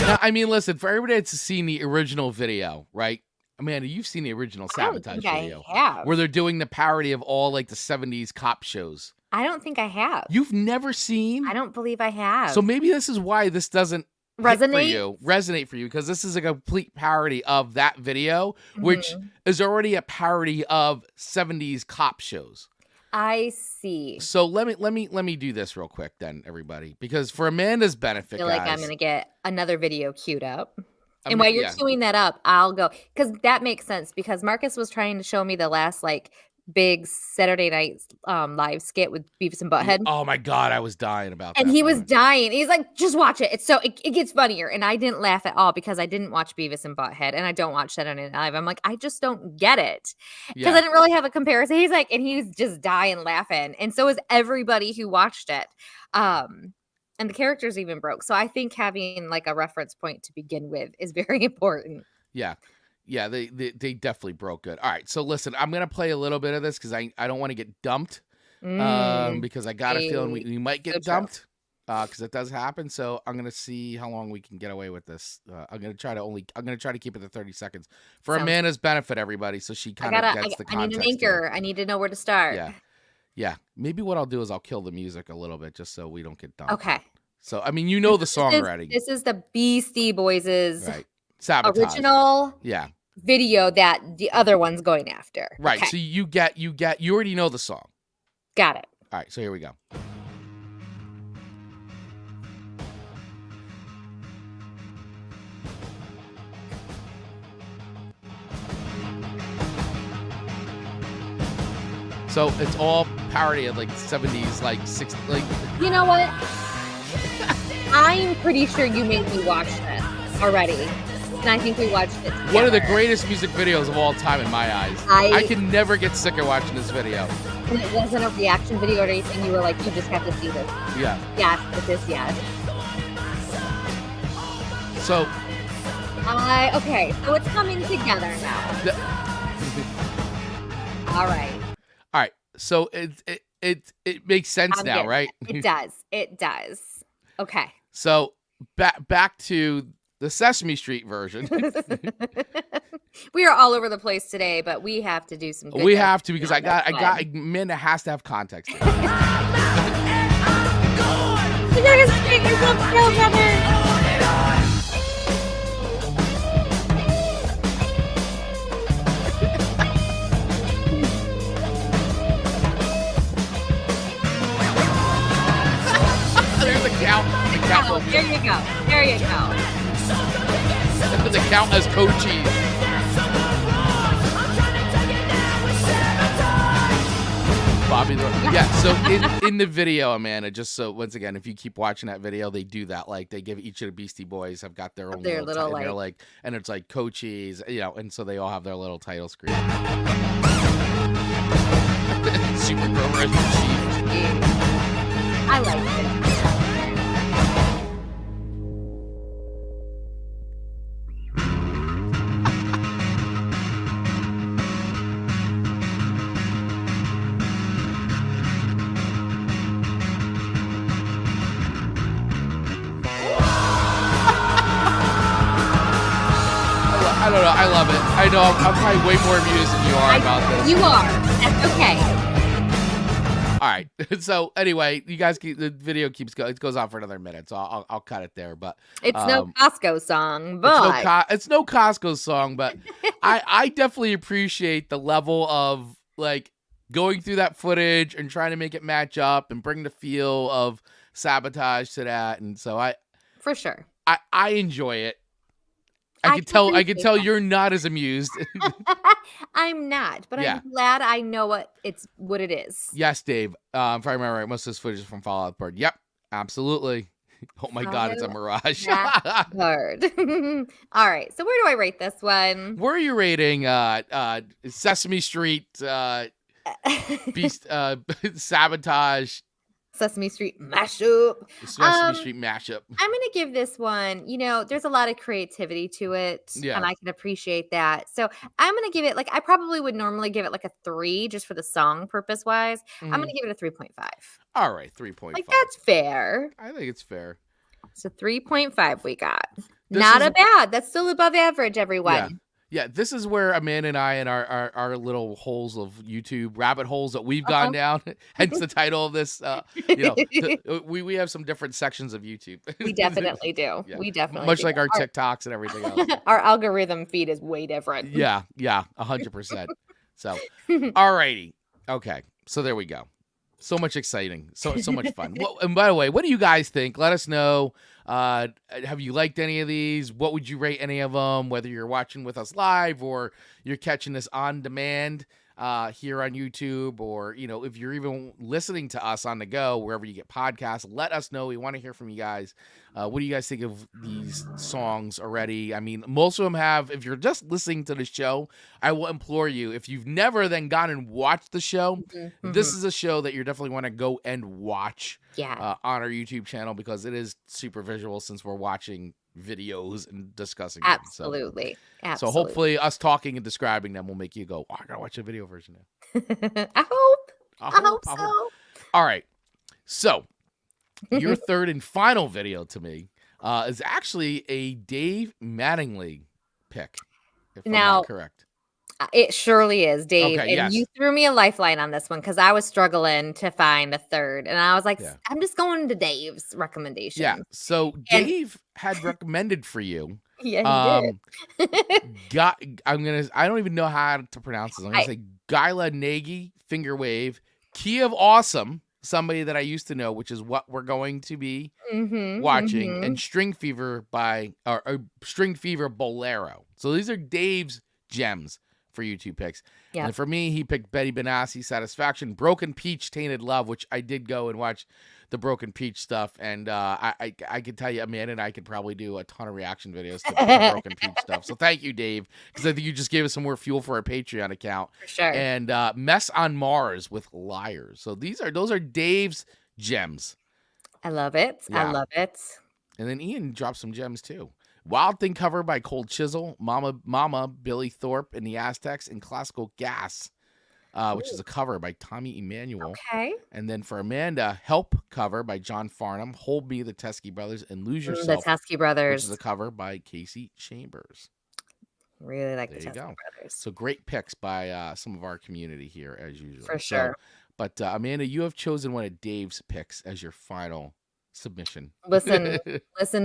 Now, I mean, listen, for everybody that's seen the original video, right? Amanda, you've seen the original Sabotage video. I have. Where they're doing the parody of all like the 70s cop shows. I don't think I have. You've never seen? I don't believe I have. So maybe this is why this doesn't resonate for you, because this is a complete parody of that video, which is already a parody of 70s cop shows. I see. So let me do this real quick then, everybody, because for Amanda's benefit, I feel like I'm gonna get another video queued up. And while you're queuing that up, I'll go, because that makes sense, because Marcus was trying to show me the last like big Saturday night live skit with Beavis and Butthead. Oh my God, I was dying about that. And he was dying. He's like, just watch it. It's so it gets funnier. And I didn't laugh at all because I didn't watch Beavis and Butthead, and I don't watch Saturday Night Live. I'm like, I just don't get it. Because I didn't really have a comparison. He's like, and he was just dying laughing. And so is everybody who watched it. And the characters even broke. So I think having like a reference point to begin with is very important. Yeah. Yeah, they definitely broke good. All right, so listen, I'm going to play a little bit of this because I don't want to get dumped because I got a feeling we might get dumped because it does happen. So I'm going to see how long we can get away with this. I'm going to try to keep it to 30 seconds for Amanda's benefit, everybody, so she kind of gets the context. I need an anchor. I need to know where to start. Yeah. Maybe what I'll do is I'll kill the music a little bit just so we don't get dumped. Okay. So, I mean, you know the song already. This is the Beastie Boys' Sabotage. Original video that the other one's going after. Right. Okay. So you already know the song. Got it. All right. So here we go. So it's all parody of like 70s, like 60s, like. You know what? I'm pretty sure you made me watch this already. And I think we watched it together. One of the greatest music videos of all time in my eyes. I can never get sick of watching this video. And it wasn't a reaction video or anything. You were like, you just have to see this. Yeah. Yes, with this, yes. So. Okay, so it's coming together now. All right. All right. So it makes sense now, right? It does. It does. Okay. So back to the Sesame Street version. We are all over the place today, but we have to do some. Good We have to because on this one. Amanda has to have context here. You gotta stick yourself still, brother. There's a count. There you go. There you go. The count as coaches. Bobby, yeah. So in the video, Amanda, just so once again, if you keep watching that video, they do that. Like they give each of the Beastie Boys have got their own little and they're like, and it's like coaches, and so they all have their little title screen. Super Grover as the chief. I like it. I don't know. I love it. I know I'm probably way more amused than you are about this. You are. That's okay. All right. So anyway, you guys the video keeps going. It goes on for another minute, so I'll cut it there. But It's no Costco song, but it's no Costco song. But I definitely appreciate the level of like going through that footage and trying to make it match up and bring the feel of Sabotage to that. And so for sure. I enjoy it. I can tell you're not as amused. I'm not, but Yeah. I'm glad I know what it is. Yes, Dave. If I remember right, most of this footage is from Fallout Bird. Yep, absolutely. Oh my God, it's a mirage. Bird. All right, so where do I rate this one? Where are you rating Sesame Street Beast Sabotage? Sesame Street Mashup. Sesame Street Mashup. I'm going to give this one, there's a lot of creativity to it, Yeah. and I can appreciate that. So I'm going to give it, I probably would normally give it like a 3 just for the song purpose-wise. I'm going to give it a 3.5. All right, 3.5. That's fair. I think it's fair. So 3.5 we got. This Not is- a bad. That's still above average, everyone. Yeah, this is where Amanda and I and our little holes of YouTube, rabbit holes that we've gone down, hence the title of this. We have some different sections of YouTube. We definitely do. Yeah. We definitely Much do. like our TikToks and everything else. Our algorithm feed is way different. Yeah, 100%. So, alrighty. Okay, so there we go. So much exciting. So much fun. Well, and by the way, what do you guys think? Let us know. Have you liked any of these? What would you rate any of them? Whether you're watching with us live or you're catching this on demand here on YouTube, or if you're even listening to us on the go wherever you get podcasts, let us know. We want to hear from you guys. What do you guys think of these songs already? I mean, most of them have. If you're just listening to the show, I will implore you, if you've never then gone and watched the show, this is a show that you definitely want to go and watch on our YouTube channel, because it is super visual since we're watching videos and discussing them. Absolutely. So hopefully us talking and describing them will make you go, oh, I gotta watch a video version now. I hope so. All right. So your third and final video to me is actually a Dave Mattingly pick, if I'm not correct. It surely is, Dave. Okay, and yes. you threw me a lifeline on this one because I was struggling to find a third. And I was like, I'm just going to Dave's recommendation. Yeah. So Dave had recommended for you. Yeah, he did. I don't even know how to pronounce this. I'm gonna say Wylde Nagy, Finger Wave, TheKeyofAwesome, somebody that I used to know, which is what we're going to be watching, and String Fever or String Fever Bolero. So these are Dave's gems for YouTube picks. Yeah. And for me, he picked Betty Benassi, Satisfaction, Broken Peach, Tainted Love, which I did go and watch the Broken Peach stuff. And I can tell you, Amanda and I could probably do a ton of reaction videos to the Broken Peach stuff. So thank you, Dave, because I think you just gave us some more fuel for our Patreon account. For sure. And Mess on Mars with Liars. So those are Dave's gems. I love it. Yeah. I love it. And then Ian dropped some gems too. Wild Thing cover by Cold Chisel, Mama, Billy Thorpe and the Aztecs, and Classical Gas which is a cover by Tommy Emmanuel. Okay. And then for Amanda, Help cover by John Farnham, Hold Me, the Teskey Brothers, and Lose The Yourself, Teskey which Brothers. is a cover by Casey Chambers. Really like There the you Teskey go. Brothers. So great picks by some of our community here, as usual. For sure. But Amanda, you have chosen one of Dave's picks as your final submission. Listen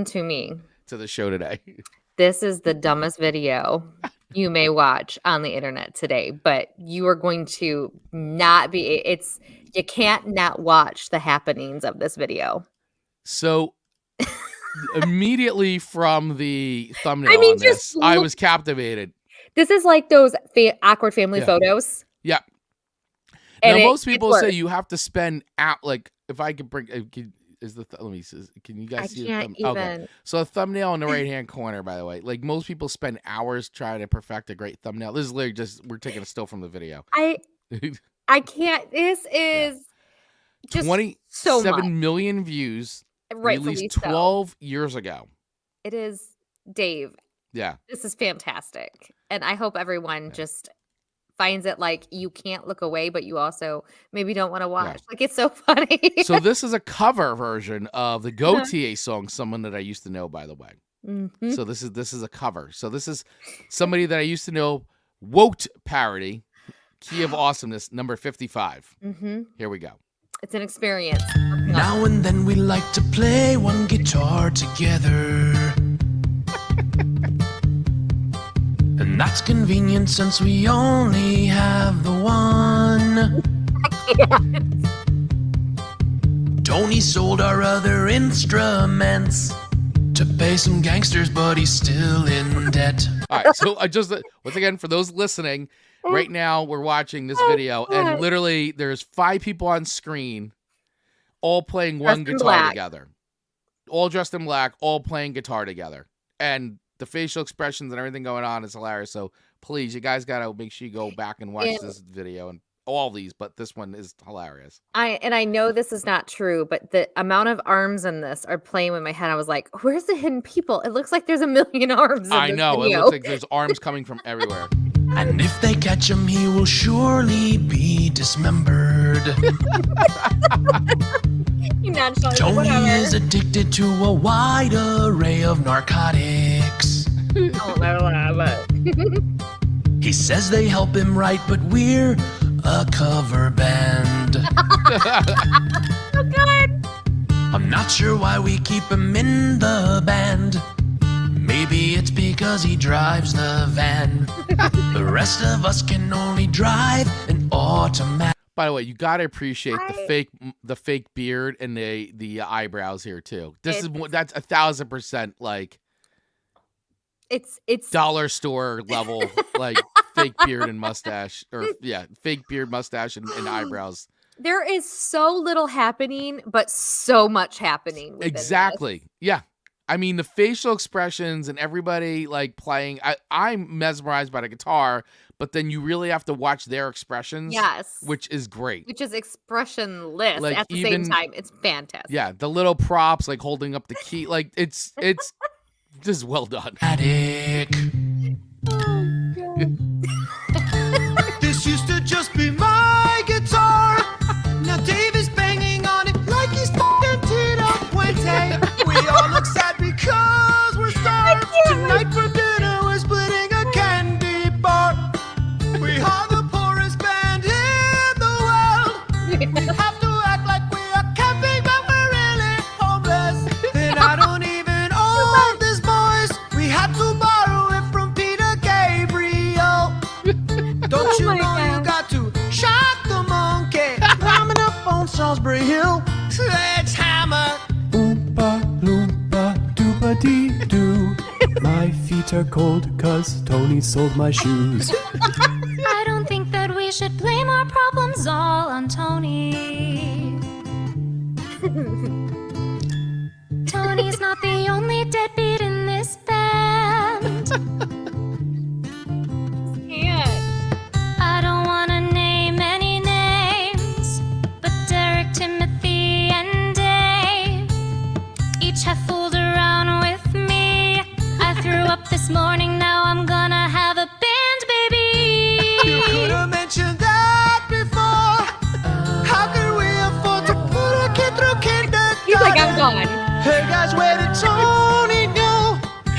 to me. To the show today. This is the dumbest video you may watch on the internet today, but you are going to not be, you can't not watch the happenings of this video. So immediately from the thumbnail on this, I was captivated. This is like those awkward family photos. Yeah. And now, most people say you have to spend out, like, if I could bring, let me see, can you guys see the thumbnail? Okay. So a thumbnail in the right-hand corner, by the way. Like, most people spend hours trying to perfect a great thumbnail. This is literally just, we're taking a still from the video. I can't, this is just 27 million views, released 12 years ago. It is, Dave. Yeah. This is fantastic. And I hope everyone just finds it like you can't look away, but you also maybe don't want to watch. Yeah. Like, it's so funny. So this is a cover version of the GOTE song, someone that I used to know, by the way. Mm-hmm. So this is a cover. So this is somebody that I used to know, WOTE parody, Key of Awesomeness, number 55. Mm-hmm. Here we go. It's an experience. Now and then we like to play one guitar together. And that's convenient since we only have the one. Tony sold our other instruments to pay some gangsters, but he's still in debt. All right, so I just, once again, for those listening, right now we're watching this video, and literally there's 5 people on screen, all playing one guitar together. All dressed in black, all playing guitar together. And the facial expressions and everything going on is hilarious. So please, you guys got to make sure you go back and watch this video and all these, but this one is hilarious. I know this is not true, but the amount of arms in this are playing with my head. I was like, where's the hidden people? It looks like there's a million arms in I this know. video. It looks like there's arms coming from everywhere. And if they catch him, he will surely be dismembered. Tony is addicted to a wide array of narcotics. He says they help him write, but we're a cover band. So good. I'm not sure why we keep him in the band. Maybe it's because he drives the van. The rest of us can only drive an automatic. By the way, you gotta appreciate the fake beard and the eyebrows here too. That's 1,000% like it's dollar store level like fake beard and mustache, or fake beard, mustache, and eyebrows. There is so little happening, but so much happening. Exactly. Yeah. I mean, the facial expressions and everybody like playing. I'm mesmerized by the guitar, but then you really have to watch their expressions. Yes. Which is great. Which is expressionless like at the same time. It's fantastic. Yeah. The little props, like holding up the key. Like it's just well done. Attic. Oh, God. This used to just be my guitar. Now Dave is banging on it like he's f***ing Tito Puente. We all look sad because we're starved. Tonight for dinner we're splitting a candy bar. We are the poorest band in the world. We have to act like we are camping, but we're really homeless. And I don't even own this voice. We had to borrow it from Peter Gabriel. Don't you know you got to shock the monkey? Climbing up on Salisbury Hill. Sledgehammer. Oompa loompa doopa dee doo. My feet are cold 'cause Tony sold my shoes. I don't think that we should blame our problems all on Tony. Tony's not the only deadbeat in this band. I don't want to name any names, but Derek, Timothy, and Dave each have fooled around with me. I threw up this morning, now I'm gonna have a band, baby. You could have mentioned that on. Hey guys, where did Tony go?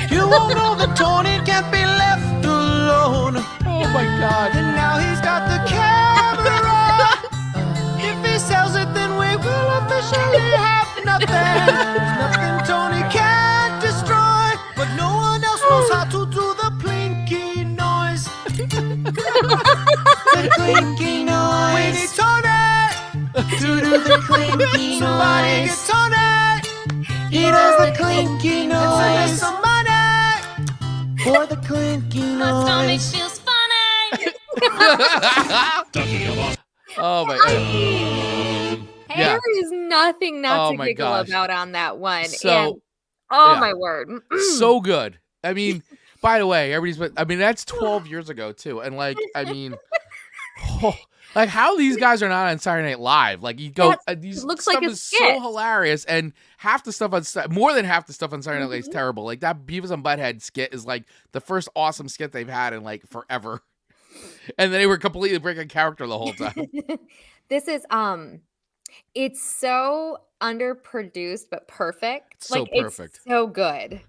You won't know that Tony can't be left alone. Oh my God. And now he's got the camera. If he sells it, then we will officially have nothing. There's nothing Tony can't destroy, but no one else knows how to do the plinky noise. The clinky noise. We need Tony to do the clinky noise. Somebody get Tony. He does the clinky noise. And send us some money for the clinky Cause Tony noise. feels funny. Oh my. Hey, Yeah. there is nothing not Oh to my giggle gosh. about on that one. So, and, oh yeah. my word. So good. I mean, by the way, that's 12 years ago too. And like, I mean, like how these guys are not on Saturday Night Live. Like you go, these looks stuff like a is skit. so hilarious. And half the stuff on, more than half the stuff on Saturday Night Live is terrible. Like that Beavis and Butthead skit is like the first awesome skit they've had in like forever. And then they were completely breaking character the whole time. This is it's so underproduced but perfect. So perfect. It's so good.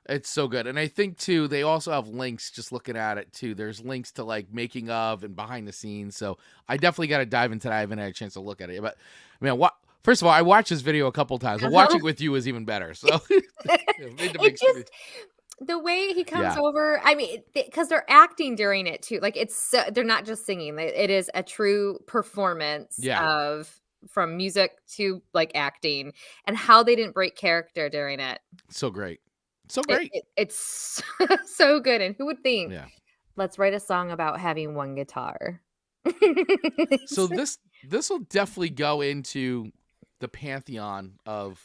It's so good. And I think too, they also have links, just looking at it too. There's links to like making of and behind the scenes. So I definitely got to dive into that. I haven't had a chance to look at it. But man, first of all, I watched this video a couple times, but watching it with you is even better. So It just the way he comes Yeah. over, I mean, because they're acting during it too. Like they're not just singing. It is a true performance of from music to like acting, and how they didn't break character during it. So great. So great. It's so good. And who would think? Yeah. Let's write a song about having one guitar. So this will definitely go into the pantheon of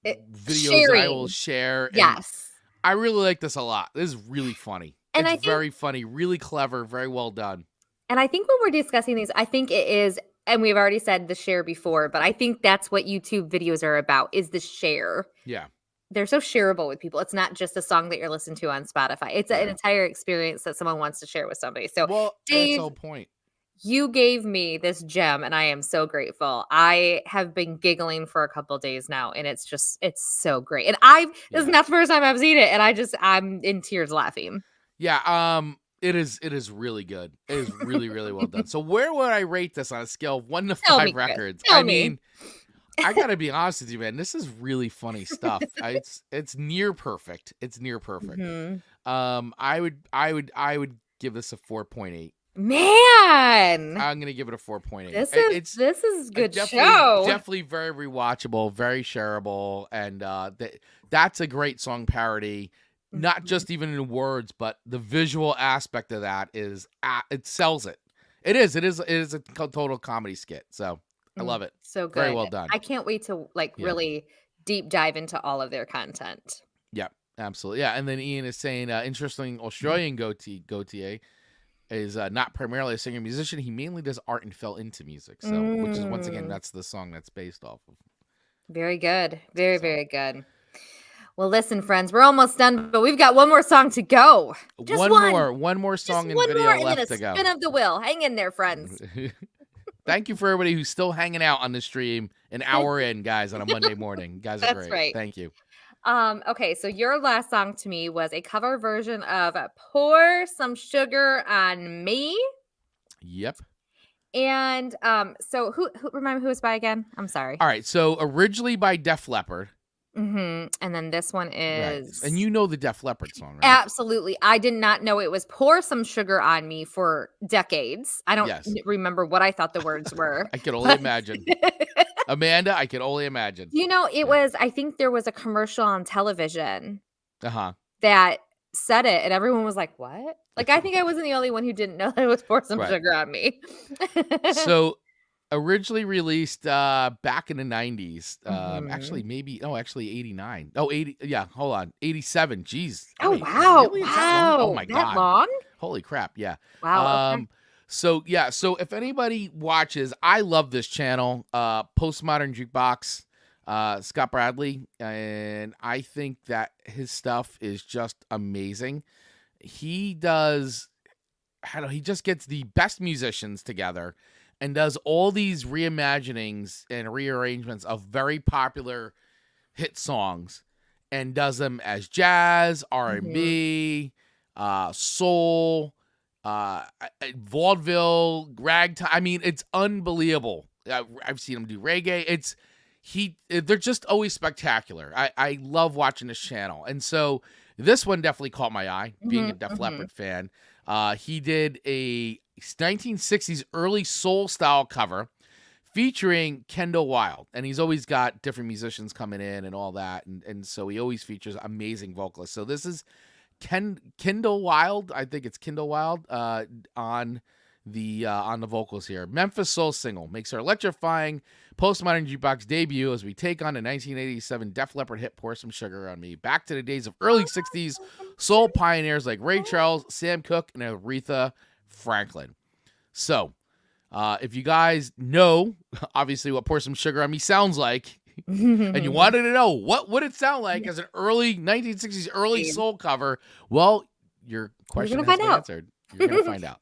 videos I will share. And Yes. I really like this a lot. This is really funny. And it's I think- very funny, really clever, very well done. And I think when we're discussing these, I think it is, and we've already said the share before, but I think that's what YouTube videos are about, is the share. Yeah. They're so shareable with people. It's not just a song that you're listening to on Spotify. It's an entire experience that someone wants to share with somebody. So Well, that's Dave, the whole point. you gave me this gem and I am so grateful. I have been giggling for a couple days now and it's so great. And this is not the first time I've seen it and I'm in tears laughing. Yeah, it is really good. It is really, really well done. So where would I rate this on a scale of 1 to 5 me, Chris. records? Tell I me. mean, I gotta be honest with you, man. This is really funny stuff. It's near perfect. It's near perfect. Mhm. I would give this a 4.8. Man, I'm gonna give it a 4.8. this is good definitely, show. Definitely very rewatchable, very shareable, and that's a great song parody. Not just even in words, but the visual aspect of that it sells it. It is a total comedy skit. So I love it. So good. Very well done. I can't wait to really deep dive into all of their content. Yeah, absolutely. Yeah, and then Ian is saying, interesting Australian Gautier is not primarily a singer musician. He mainly does art and fell into music. So, which is once again, that's the song that's based off of. Very good. Very good. Well, listen, friends, we're almost done, but we've got one more song to go. Just one more song and one video more, and left then to a go. spin of the wheel. Hang in there, friends. Thank you for everybody who's still hanging out on the stream an hour in, guys, on a Monday morning. You guys are That's great. right. Thank you. Okay, so your last song to me was a cover version of Pour Some Sugar on Me. Yep. And so who remind me who it's by again? I'm sorry. All right. So originally by Def Leppard. And then this one Right. is And you know the Def Leppard song, right? absolutely. I did not know it was Pour Some Sugar on Me for decades. I don't remember what I thought the words were. I can only imagine. Amanda, I can only imagine. You know, it was, I think there was a commercial on television Uh-huh. that said it, and everyone was like, what? Like, I think I wasn't the only one who didn't know that it was Pour Some Right. Sugar on Me. So originally released back in the 90s. Mhm. Actually 89. Oh, 80. Yeah, hold on. 87. Jeez. Oh, Wait, wow. really? Is that long? Oh, my that God. long? Holy crap. Yeah. Wow. Okay. So if anybody watches, I love this channel, Postmodern Jukebox, Scott Bradley, and I think that his stuff is just amazing. He just gets the best musicians together and does all these reimaginings and rearrangements of very popular hit songs and does them as jazz, R&B, soul, vaudeville, ragtime. I mean, it's unbelievable. I've seen him do reggae. They're just always spectacular. I love watching this channel. And so this one definitely caught my eye, being a Def Leppard fan. He did a 1960s early soul style cover featuring Kyndle Wylde. And he's always got different musicians coming in and all that. And so he always features amazing vocalists. So this is Kyndle Wylde. I think it's Kyndle Wylde on the vocals here. Memphis Soul Single makes her electrifying postmodern jukebox debut as we take on the 1987 Def Leppard hit Pour Some Sugar on Me. Back to the days of early 60s soul pioneers like Ray Charles, Sam Cooke, and Aretha Franklin. So, if you guys know, obviously, what Pour Some Sugar on Me sounds like, and you wanted to know what would it sound like as an early 1960s early soul cover, well, your question has been answered. You're going to find out.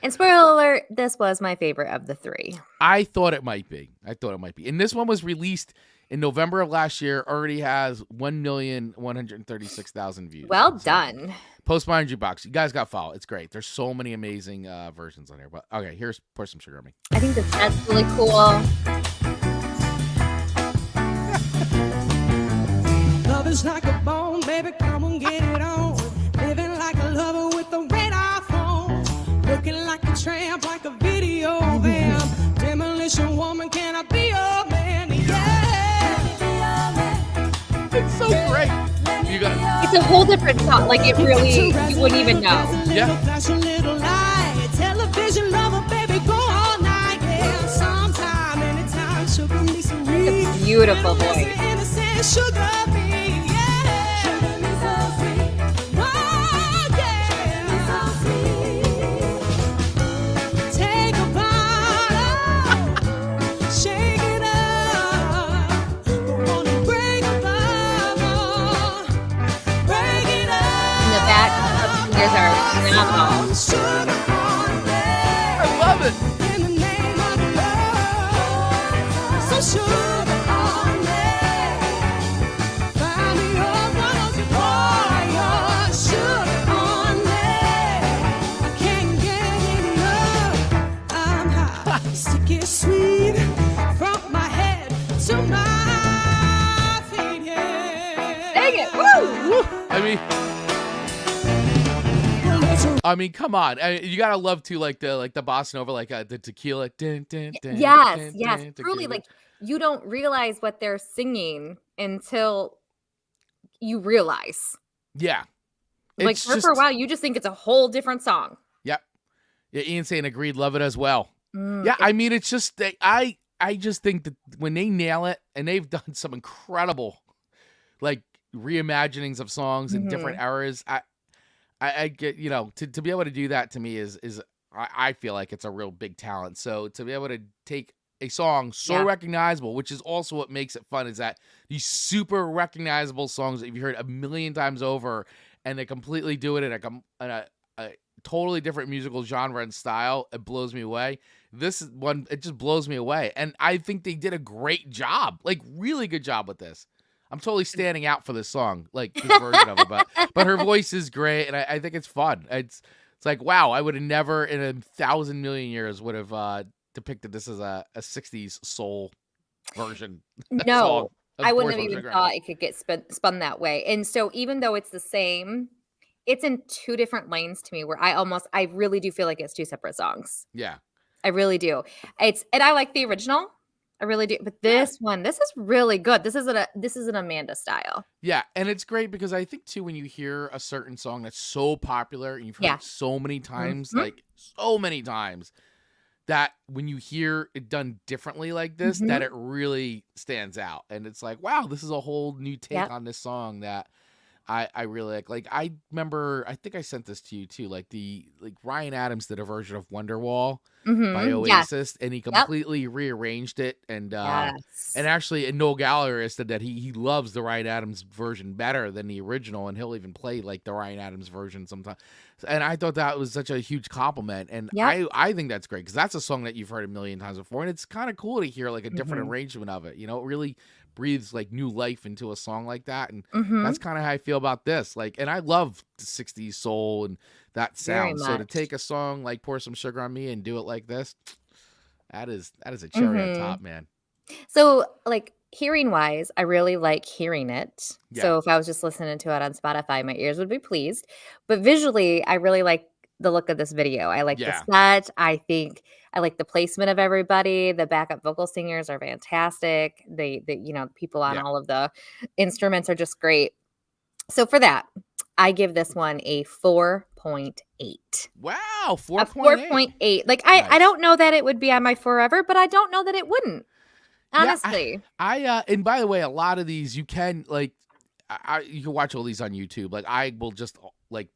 And spoiler alert, this was my favorite of the three. I thought it might be. And this one was released in November of last year. Already has 1,136,000 views. Well done. Postmodern Jukebox. You guys got to follow. It's great. There's so many amazing versions on here. But okay, here's Pour Some Sugar on Me. I think that's really cool. Love is like a bone, baby, come on, get it on. Living like a lover with a radar phone. Looking like a tramp, like a video van. Demolition woman, can I be your man? Yeah. It's so great. It's a whole different song. Like, it really, you wouldn't even know. Yeah. Flash a little light. Television lover, baby, go all night. Yeah, sometime, anytime, sugar me some weed. It's a beautiful voice. Innocent sugar me. I love it. In the name of love, so sugar on me. Find me up, why don't you pour your sugar on me? I can't get enough. I'm hot, sticky sweet from my head to my feet. Yeah. Dang it! Woo! I mean, come on. You gotta love to like the bossa nova, like the tequila. Yes. Truly, like, you don't realize what they're singing until you realize. Yeah. Like, for a while, you just think it's a whole different song. Yep. Yeah, Ian saying agreed, love it as well. Yeah, I mean, it's just I just think that when they nail it, and they've done some incredible like reimaginings of songs in different eras. I get, to be able to do that to me is I feel like it's a real big talent. So to be able to take a song so recognizable, which is also what makes it fun, is that these super recognizable songs that you've heard a million times over, and they completely do it in a totally different musical genre and style. It blows me away. This one, it just blows me away. And I think they did a great job, like really good job with this. I'm totally standing out for this song, like this version of it, but her voice is great, and I think it's fun. It's like, wow, I would have never in 1,000 million years would have depicted this as a 60s soul version. No, I wouldn't have even thought it could get spun that way. And so even though it's the same, it's in two different lanes to me where I really do feel like it's two separate songs. Yeah. I really do. And I like the original. I really do. But this is really good. This is an Amanda style. Yeah. And it's great because I think too, when you hear a certain song that's so popular and you've heard it so many times, like so many times, that when you hear it done differently like this, that it really stands out. And it's like, wow, this is a whole new take on this song that I really like. Like, I remember, I think I sent this to you too. Like Ryan Adams did a version of Wonderwall by Oasis, and he completely rearranged it. And and actually, Noel Gallagher said that he loves the Ryan Adams version better than the original, and he'll even play like the Ryan Adams version sometimes. And I thought that was such a huge compliment, and I think that's great because that's a song that you've heard a million times before, and it's kind of cool to hear like a different arrangement of it. It really breathes like new life into a song like that. And Mhm. that's kind of how I feel about this. Like, and I love the 60s soul and that Very sound. So to much. take a song like Pour Some Sugar on Me and do it like this, that is a cherry on Mhm. top, man. So, like, hearing wise, I really like hearing it. Yeah. So if I was just listening to it on Spotify, my ears would be pleased. But visually, I really like the look of this video. I like Yeah. the set. I think I like the placement of everybody. The backup vocal singers are fantastic. The people on Yeah. all of the instruments are just great. So for that, I give this one a 4.8. Wow, A 4.8. 4.8. Like I Nice. don't know that it would be on my forever, but I don't know that it wouldn't. Honestly. I and by the way, a lot of these you can like, you can watch all these on YouTube. Like I will just like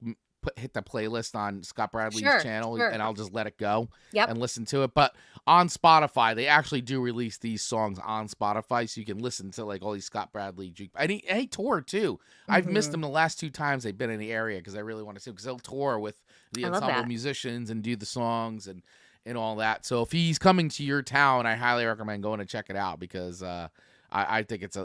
hit the playlist on Scott Bradley's Sure, channel sure. and I'll just let it go Yep. and listen to it. But on Spotify, they actually do release these songs on Spotify, so you can listen to like all these Scott Bradley and he toured too. I've missed Mhm. him the last 2 times they've been in the area because I really want to see him because they'll tour with the I love ensemble that. musicians and do the songs and all that. So if he's coming to your town, I highly recommend going to check it out because I think it's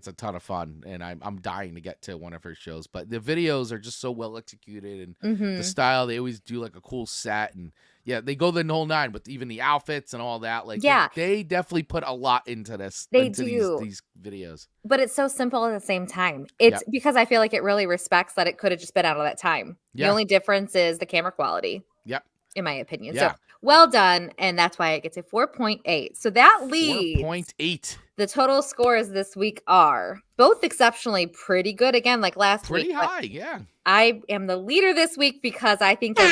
a ton of fun, and I'm dying to get to one of her shows. But the videos are just so well executed, and the Mhm. style, they always do like a cool set, and yeah, they go the whole nine. But even the outfits and all that, like Yeah. they definitely put a lot into this. They into do. these videos. But it's so simple at the same time. It's because I feel like it really respects that it could have just been out of that time. The Yeah. only difference is the camera quality, Yep. in my opinion. Yeah. So well done, and that's why it gets a 4.8. So that leaves 4.8. the total scores this week are both exceptionally pretty good. Again, like last Pretty week. but high, yeah. I am the leader this week because I think that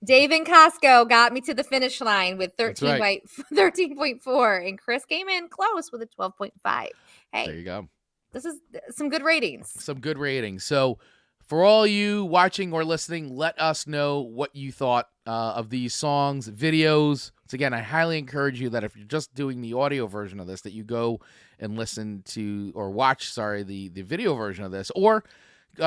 Dave and Costco got me to the finish line with That's right. 13.4, and Chris came in close with a 12.5. There Hey, you go. this is some good ratings. Some good ratings. So for all you watching or listening, let us know what you thought of these songs, videos. So again, I highly encourage you that if you're just doing the audio version of this, that you go and listen to or watch, the video version of this, or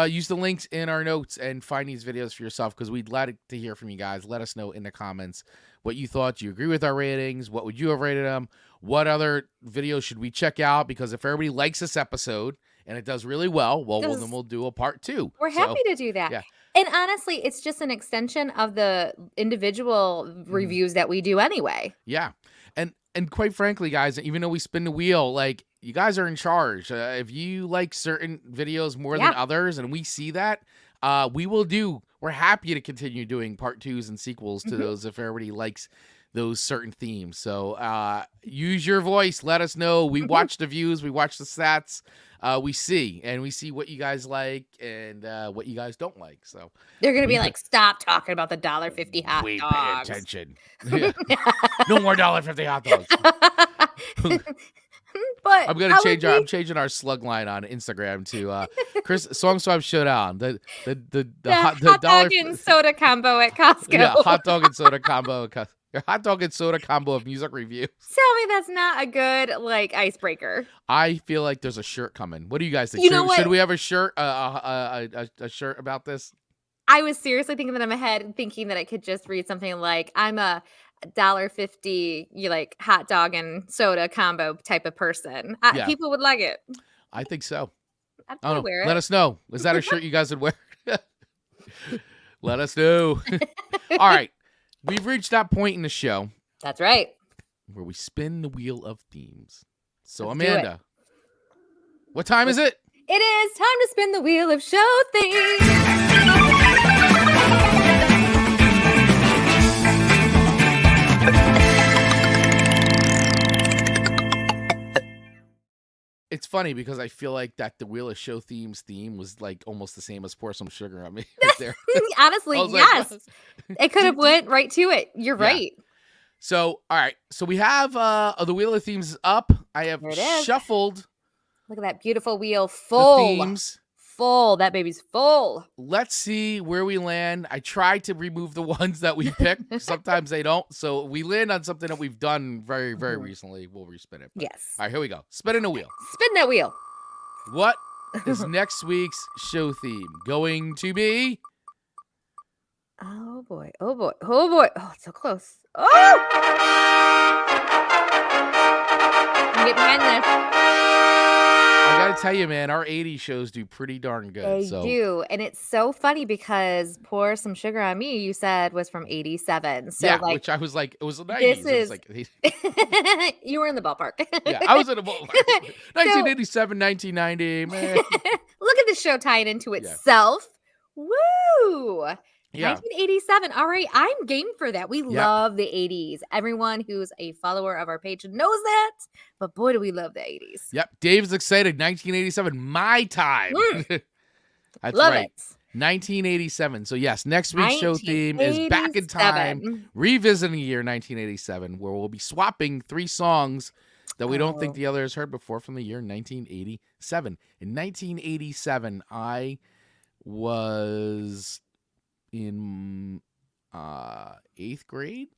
use the links in our notes and find these videos for yourself, because we'd like to hear from you guys. Let us know in the comments what you thought. Do you agree with our ratings? What would you have rated them? What other videos should we check out? Because if everybody likes this episode and it does really well, then we'll do a part 2. We're happy to do that. yeah. And honestly, it's just an extension of the individual reviews that we do anyway. Yeah. And quite frankly, guys, even though we spin the wheel, like, you guys are in charge. If you like certain videos more than others, and we see that, we're happy to continue doing part 2s and sequels to those if everybody likes those certain themes. So use your voice. Let us know. We watch the views. We watch the stats. We see what you guys like and what you guys don't like. So They're going to be like, stop talking about the $1.50 hot we pay dogs. attention. Yeah. No more $1.50 hot dogs. But I'm changing our slug line on Instagram to Chris Song Swap Showdown. The hot $1 dog and soda combo at Costco. Yeah, hot dog and soda combo. Your hot dog and soda combo of music review. Tell me that's not a good icebreaker. I feel like there's a shirt coming. What do you guys think? You know what? Should we have a shirt? A shirt about this? I was seriously thinking that in my head, thinking that I could just read something like, I'm a $1.50 hot dog and soda combo type of person. Yeah. People would like it. I think so. I'd I don't know. wear it. Let us know. Is that a shirt you guys would wear? Let us know. All right. We've reached that point in the show That's right. where we spin the wheel of themes. So, Let's do it. Amanda, what time is it? It is time to spin the wheel of show things. It's funny because I feel like that the Wheel of Show themes theme was like almost the same as Pour Some Sugar on Me right there. Honestly, I was like, yes. what? It could have went right to it. You're Yeah. right. So, all right. So we have the Wheel of Themes is up. I have There it is. shuffled Look at that beautiful wheel. the Full. themes. Full. That baby's full. Let's see where we land. I try to remove the ones that we pick. Sometimes they don't. So we land on something that we've done very, very recently. We'll respin it. But- Yes. All right, here we go. Spinning the wheel. Spin that wheel. What is next week's show theme going to be? Oh boy. Oh boy. Oh boy. Oh, it's so close. Oh! get behind this. I gotta tell you, man, our 80s shows do pretty darn good. They so do. And it's so funny because Pour Some Sugar on Me, you said, was from 87. So, yeah, like, which I was like, it was the 90s. this It was is. like, You were in the ballpark. yeah, I was in a 1987, 1990, man. Look at the show tying into itself. Woo! Yeah. 1987. All right, I'm game for that. We love the 80s. Everyone who's a follower of our page knows that. But boy, do we love the 80s. Yep. Dave's excited. 1987, my time. That's Love right. it. 1987. So yes, next week's show theme is Back in Time, 1987. revisiting the year 1987, where we'll be swapping 3 songs that we don't think the other has heard before from the year 1987. In 1987, I was in 8th grade.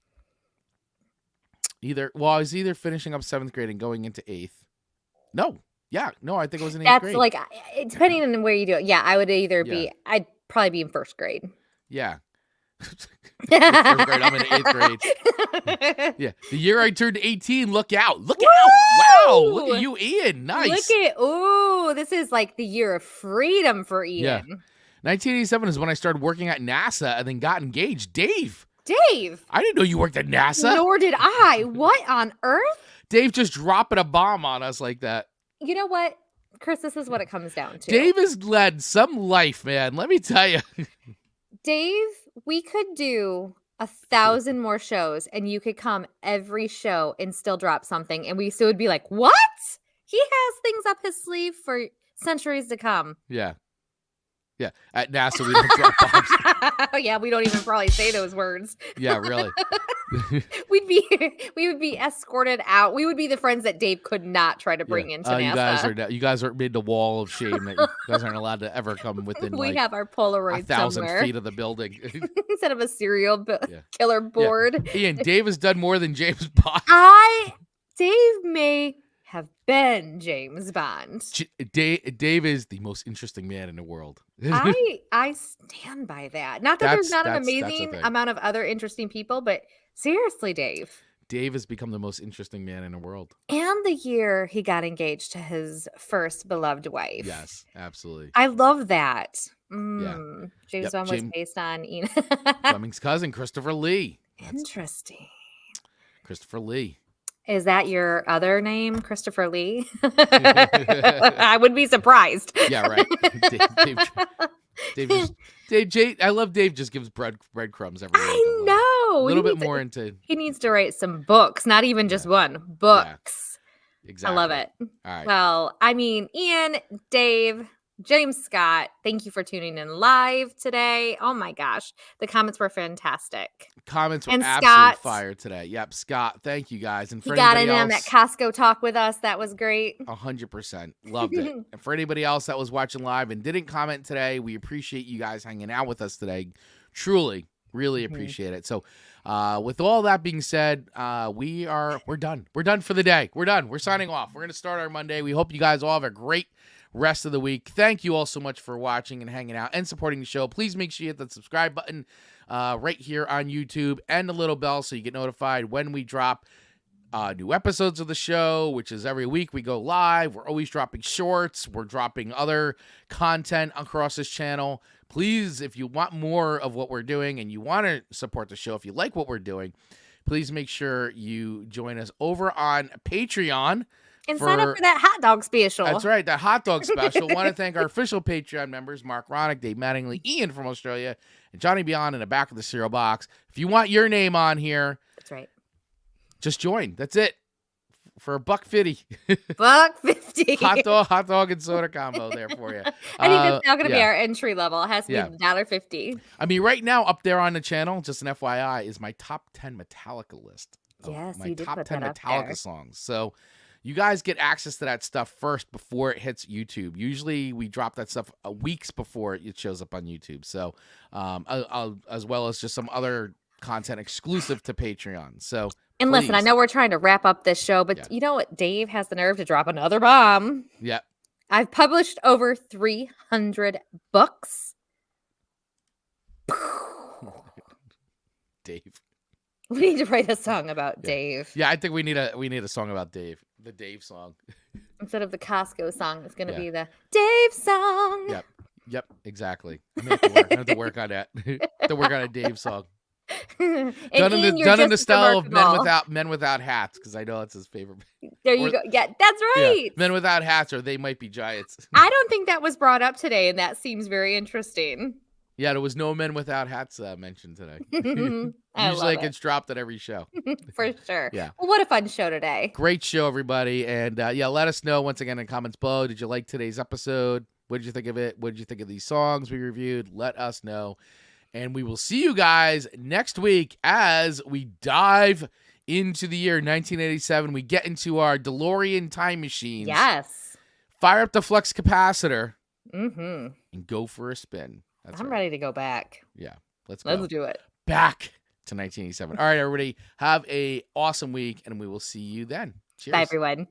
I was either finishing up 7th grade and going into 8th. No, I think it was in 8th grade. That's like, depending on where you do it. Yeah, I would either be, I'd probably be in 1st grade. Yeah. 1st grade, I'm in 8th grade. Yeah. The year I turned 18, look out. Look out. Wow. Look at you, Ian. Nice. This is like the year of freedom for Ian. Yeah. 1987 is when I started working at NASA and then got engaged. Dave. I didn't know you worked at NASA. Nor did I. What on earth? Dave just dropping a bomb on us like that. You know what, Chris, this is what it comes down to. Dave has led some life, man. Let me tell you. Dave, we could do 1,000 more shows and you could come every show and still drop something. And we still would be like, what? He has things up his sleeve for centuries to come. Yeah. Yeah. At NASA, we don't drop bombs. Yeah, we don't even probably say those words. Yeah, really. we would be escorted out. We would be the friends that Dave could not try to bring into NASA. You guys are made the wall of shame that you guys aren't allowed to ever come within we have our Polaroid 1,000 somewhere. feet of the building. Instead of a serial killer board. Yeah. Ian, Dave has done more than James Bond. Dave may have been James Bond. Dave is the most interesting man in the world. I stand by that. Not that there's not an amazing amount of other interesting people, but seriously, Dave has become the most interesting man in the world. And the year he got engaged to his first beloved wife. Yes, absolutely. I love that. Yeah. James Bond was based on Ian Fleming's cousin, Christopher Lee. Interesting. Christopher Lee. Is that your other name, Christopher Lee? I would be surprised. Yeah, right. I love Dave just gives breadcrumbs every week. I know. A little bit more into. He needs to write some books, not even just one. Books. Yeah, exactly. I love it. All right. Well, I mean, Ian, Dave, James Scott, thank you for tuning in live today. Oh my gosh. The comments were fantastic. Comments were and absolute Scott, fire today. Yep, Scott, thank you guys. And for he got in else, on that Costco talk with us. That was great. 100%. Loved it. And for anybody else that was watching live and didn't comment today, we appreciate you guys hanging out with us today. Truly, really appreciate it. So with all that being said, we're done. We're done for the day. We're done. We're signing off. We're going to start our Monday. We hope you guys all have a great rest of the week. Thank you all so much for watching and hanging out and supporting the show. Please make sure you hit that subscribe button right here on YouTube and the little bell so you get notified when we drop new episodes of the show, which is every week we go live. We're always dropping shorts. We're dropping other content across this channel. Please, if you want more of what we're doing and you want to support the show, if you like what we're doing, please make sure you join us over on Patreon. And sign up for that hot dog special. That's right, that hot dog special. Want to thank our official Patreon members, Mark Ronick, Dave Mattingly, Ian from Australia, and Johnny Beyond in the back of the cereal box. If you want your name on here, that's right, just join. That's it. For $1.50. $1.50. hot dog and soda combo there for you. I think that's now going to be our entry level. It has to be $1.50. I mean, right now up there on the channel, just an FYI, is my top 10 Metallica list. Yes, my you did top put 10 that Metallica up there. songs. So you guys get access to that stuff first before it hits YouTube. Usually we drop that stuff weeks before it shows up on YouTube. So as well as just some other content exclusive to Patreon. So and listen, I know we're trying to wrap up this show, but you know what? Dave has the nerve to drop another bomb. Yep. I've published over 300 books. Dave. We need to write a song about Dave. Yeah, I think we need a song about Dave. The Dave song. Instead of the Costco song, it's going to Yeah. be the Dave song. Yep, exactly. I'm gonna have to work on that. To work on a Dave song. And Done Ian, in you're the just as style of remarkable. men without hats, because I know it's his favorite. There you or- go. Yeah, that's Yeah, right. men without hats, or they might be giants. I don't think that was brought up today, and that seems very interesting. Yeah, there was no men without hats mentioned today. I Usually love it gets dropped at every show. For sure. Yeah. Well, what a fun show today. Great show, everybody. And yeah, let us know once again in the comments below. Did you like today's episode? What did you think of it? What did you think of these songs we reviewed? Let us know. And we will see you guys next week as we dive into the year 1987. We get into our DeLorean time machines. Yes. Fire up the flux capacitor Mm-hmm. and go for a spin. That's I'm right. ready to go back. Yeah. Let's go. Let's do it. Back to 1987. All right, everybody. Have a awesome week, and we will see you then. Cheers. Bye, everyone.